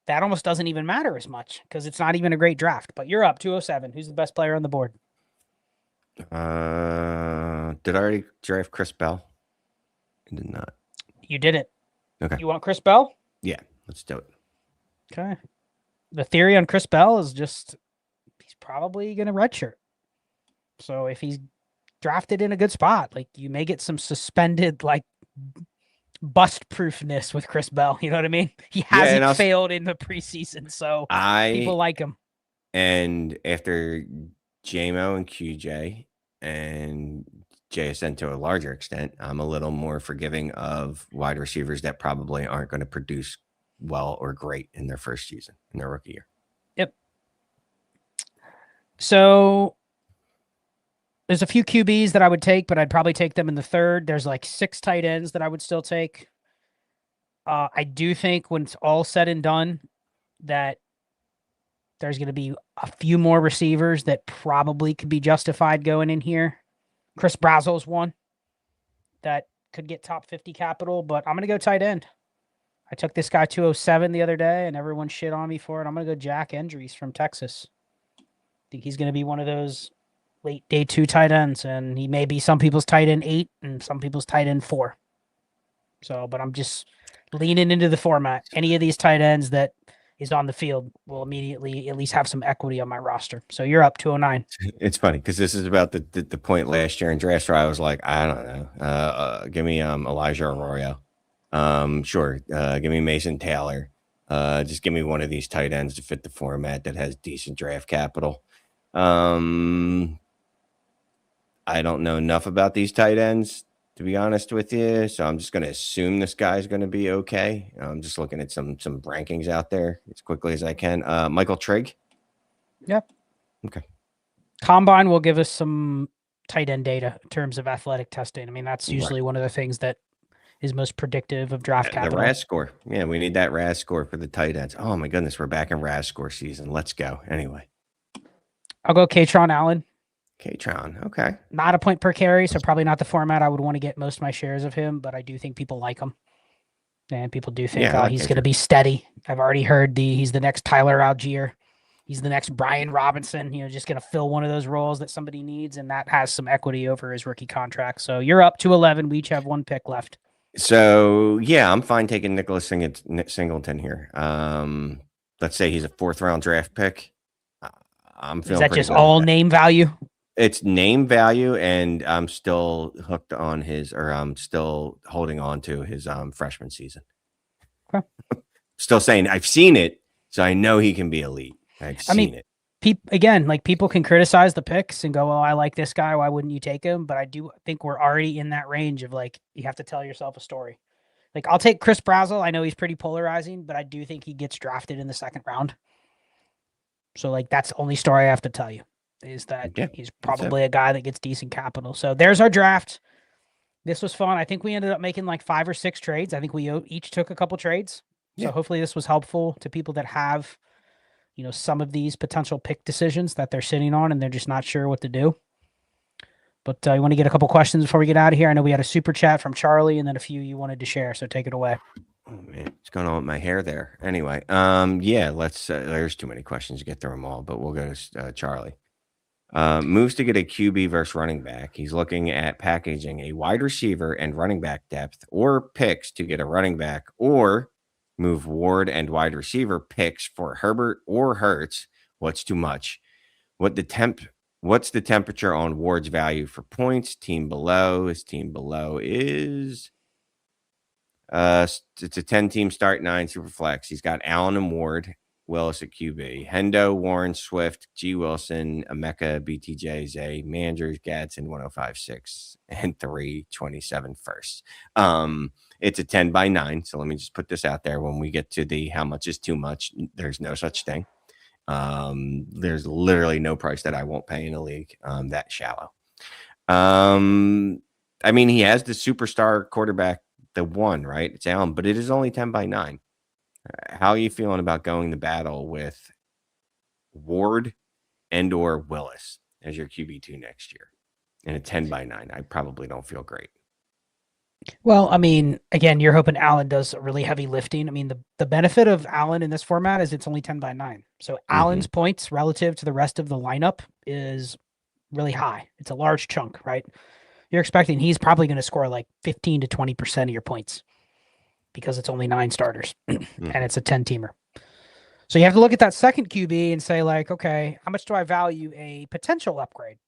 That almost doesn't even matter as much because it's not even a great draft. But you're up 207. Who's the best player on the board? Did I already draft Chris Bell? I did not. You didn't. Okay. You want Chris Bell? Yeah, let's do it. Okay. The theory on Chris Bell is just he's probably going to redshirt. So if he's drafted in a good spot, like you may get some suspended like bust proofness with Chris Bell. You know what I mean? He hasn't failed in the preseason, so people like him. And after JMO and QJ and JSN to a larger extent, I'm a little more forgiving of wide receivers that probably aren't going to produce well or great in their first season, in their rookie year. Yep. So there's a few QBs that I would take, but I'd probably take them in the 3rd. There's like 6 tight ends that I would still take. I do think when it's all said and done that there's going to be a few more receivers that probably could be justified going in here. Chris Brazel's one that could get top 50 capital, but I'm going to go tight end. I took this guy 207 the other day, and everyone shit on me for it. I'm going to go Jack Endries from Texas. I think he's going to be one of those late day 2 tight ends, and he may be some people's tight end 8 and some people's tight end 4. So, but I'm just leaning into the format. Any of these tight ends that is on the field will immediately at least have some equity on my roster. So you're up 209. It's funny because this is about the point last year in draft where I was like, I don't know. Give me Elijah Arroyo. Sure. Give me Mason Taylor. Just give me one of these tight ends to fit the format that has decent draft capital. I don't know enough about these tight ends, to be honest with you. So I'm just going to assume this guy's going to be okay. I'm just looking at some rankings out there as quickly as I can. Michael Trigg. Yep. Okay. Combine will give us some tight end data in terms of athletic testing. I mean, that's usually one of the things that is most predictive of draft capital. The RAS score. Yeah, we need that RAS score for the tight ends. Oh, my goodness. We're back in RAS score season. Let's go. Anyway. I'll go Katron Allen. Katron. Okay. Not a point per carry, so probably not the format I would want to get most of my shares of him, but I do think people like him. And people do think he's going to be steady. I've already heard he's the next Tyler Algier. He's the next Brian Robinson, just going to fill one of those roles that somebody needs, and that has some equity over his rookie contract. So you're up to 11. We each have one pick left. So, yeah, I'm fine taking Nicholas Singleton here. Let's say he's a 4th round draft pick. I'm feeling. Is that just all name value? It's name value, and I'm still hooked on I'm still holding on to his freshman season. Okay. Still saying I've seen it, so I know he can be elite. I've seen it. People can criticize the picks and go, "Oh, I like this guy. Why wouldn't you take him?" But I do think we're already in that range of you have to tell yourself a story. I'll take Chris Brazel. I know he's pretty polarizing, but I do think he gets drafted in the 2nd round. So that's the only story I have to tell you is that he's probably a guy that gets decent capital. So there's our draft. This was fun. I think we ended up making like 5 or 6 trades. I think we each took a couple trades. So Yeah. hopefully this was helpful to people that have, some of these potential pick decisions that they're sitting on and they're just not sure what to do. But you want to get a couple questions before we get out of here? I know we had a super chat from Charlie and then a few you wanted to share. So take it away. Oh man, what's going on with my hair there? Anyway, yeah, let's. There's too many questions to get through them all, but we'll go to Charlie. Moves to get a QB versus running back. He's looking at packaging a wide receiver and running back depth, or picks to get a running back, or move Ward and wide receiver picks for Herbert or Hurts. What's too much? What's the temperature on Ward's value for points? Team below. His team below is it's a 10-team start, 9 super flex. He's got Allen and Ward, Willis at QB, Hendo, Warren, Swift, G. Wilson, Emeka, BTJ, Zay, Manders, Gadsden, 105.6, and 327 first. It's a 10 by 9. So let me just put this out there. When we get to the how much is too much, there's no such thing. There's literally no price that I won't pay in a league that shallow. I mean, he has the superstar quarterback, the one, right? It's Allen, but it is only 10 by 9. How are you feeling about going to battle with Ward and or Willis as your QB2 next year in a 10 by 9? I probably don't feel great. Well, I mean, again, you're hoping Allen does really heavy lifting. I mean, the benefit of Allen in this format is it's only 10 by 9. So Allen's points relative to the rest of the lineup is really high. It's a large chunk, right? You're expecting he's probably going to score like 15 to 20% of your points because it's only 9 starters and it's a 10-teamer. So you have to look at that second QB and say like, okay, how much do I value a potential upgrade?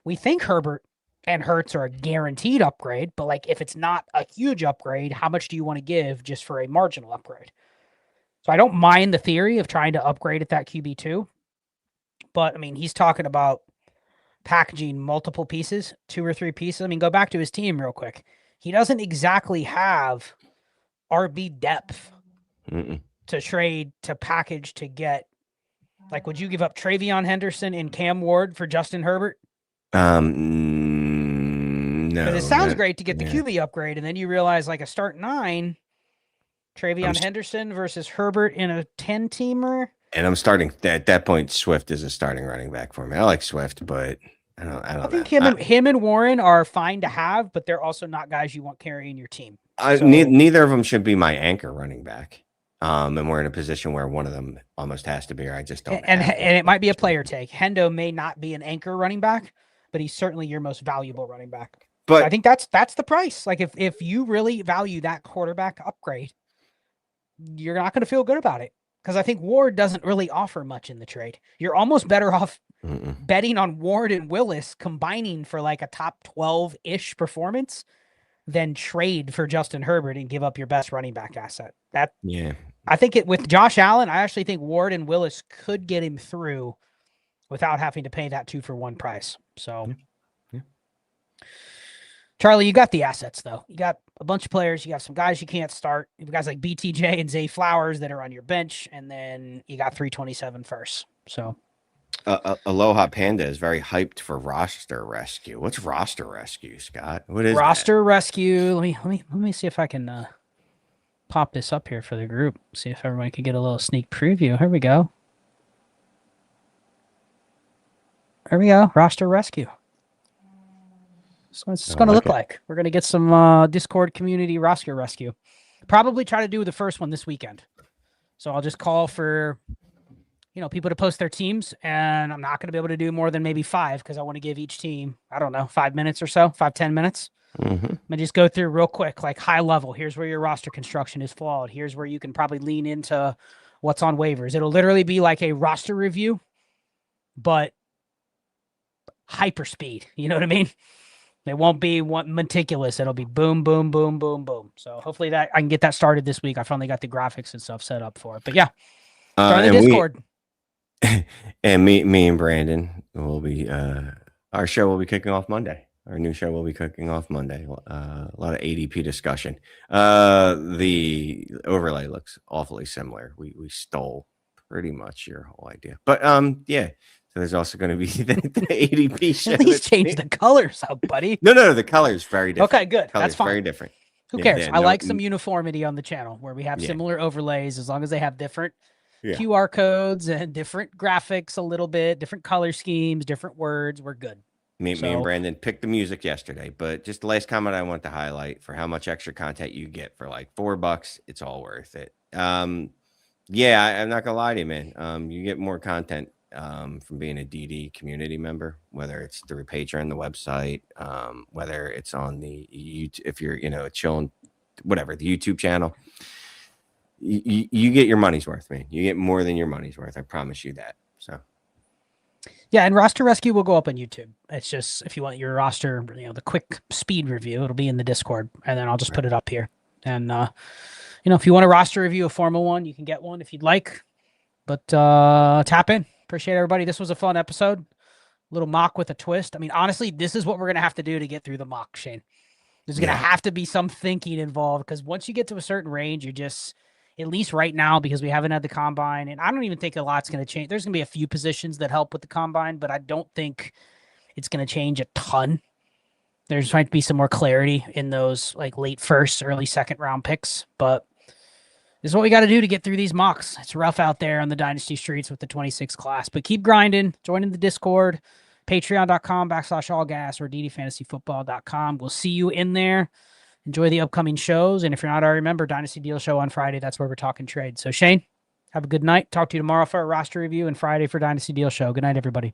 We think Herbert and Hurts are a guaranteed upgrade, but like if it's not a huge upgrade, how much do you want to give just for a marginal upgrade? So I don't mind the theory of trying to upgrade at that QB2, but I mean, he's talking about packaging multiple pieces, 2 or 3 pieces. I mean, go back to his team real quick. He doesn't exactly have RB depth to trade, to package, to get. Like, would you give up Travion Henderson and Cam Ward for Justin Herbert? No. Because it sounds great to get the QB upgrade, and then you realize like a start 9, Travion Henderson versus Herbert in a 10-teamer. And I'm starting at that point. Swift is a starting running back for me. I like Swift, but I think him and Warren are fine to have, but they're also not guys you want carrying your team. Neither of them should be my anchor running back. And we're in a position where one of them almost has to be, or I just don't. And it might be a player take. Hendo may not be an anchor running back, but he's certainly your most valuable running back. But so I think that's the price. Like if you really value that quarterback upgrade, you're not going to feel good about it. Because I think Ward doesn't really offer much in the trade. You're almost better off betting on Ward and Willis combining for like a top 12-ish performance than trade for Justin Herbert and give up your best running back asset. I think with Josh Allen, I actually think Ward and Willis could get him through without having to pay that 2-for-1 price. So, Charlie, you got the assets, though. You got a bunch of players. You got some guys you can't start. You have guys like BTJ and Zay Flowers that are on your bench, and then you got 327 first. So, Aloha Panda is very hyped for Roster Rescue. What's Roster Rescue, Scott? What is Roster Rescue? Let me see if I can pop this up here for the group. See if everyone can get a little sneak preview. Here we go. Roster Rescue. So what's it's going to look like. We're going to get some Discord community roster rescue. Probably try to do the first one this weekend. So I'll just call for, people to post their teams, and I'm not going to be able to do more than maybe 5 because I want to give each team, 5 minutes or so, 5-10 minutes. I'm going to just go through real quick, like high level. Here's where your roster construction is flawed. Here's where you can probably lean into what's on waivers. It'll literally be like a roster review, but hyper speed. You know what I mean? It won't be meticulous. It'll be boom, boom, boom, boom, boom. So hopefully that I can get that started this week. I finally got the graphics and stuff set up for it. But yeah, start the Discord. And me and Brandon will be our show will be kicking off Monday. Our new show will be kicking off Monday. A lot of ADP discussion. The overlay looks awfully similar. We stole pretty much your whole idea. But yeah, So there's also going to be the ADP show. At least change the colors up, buddy. No, the color is very different. Okay, good. Color's That's fine. very different. Who cares? I like some uniformity on the channel where we have similar overlays, as long as they have different QR codes and different graphics a little bit, different color schemes, different words. We're good. Me and Brandon picked the music yesterday, but just the last comment I want to highlight for how much extra content you get for like $4, it's all worth it. Yeah, I'm not gonna lie to you, man. You get more content from being a DD community member, whether it's through Patreon, the website, whether it's on the YouTube, if you're chilling, whatever, the YouTube channel. You get your money's worth, man. You get more than your money's worth. I promise you that. So. Yeah, and Roster Rescue will go up on YouTube. It's just, if you want your roster, the quick speed review, it'll be in the Discord, and then I'll just put it up here. And, if you want a roster review, a formal one, you can get one if you'd like. But tap in. Appreciate everybody. This was a fun episode. Little mock with a twist. I mean, honestly, this is what we're going to have to do to get through the mock, Shane. There's going to have to be some thinking involved, because once you get to a certain range, you're just... At least right now, because we haven't had the combine, and I don't even think a lot's going to change. There's going to be a few positions that help with the combine, but I don't think it's going to change a ton. There's trying to be some more clarity in those like late first, early second round picks, but this is what we got to do to get through these mocks. It's rough out there on the Dynasty streets with the 26 class, but keep grinding. Join in the Discord, patreon.com/allgas or ddfantasyfootball.com. We'll see you in there. Enjoy the upcoming shows. And if you're not already a member, Dynasty Deal Show on Friday. That's where we're talking trade. So Shane, have a good night. Talk to you tomorrow for a roster review and Friday for Dynasty Deal Show. Good night, everybody.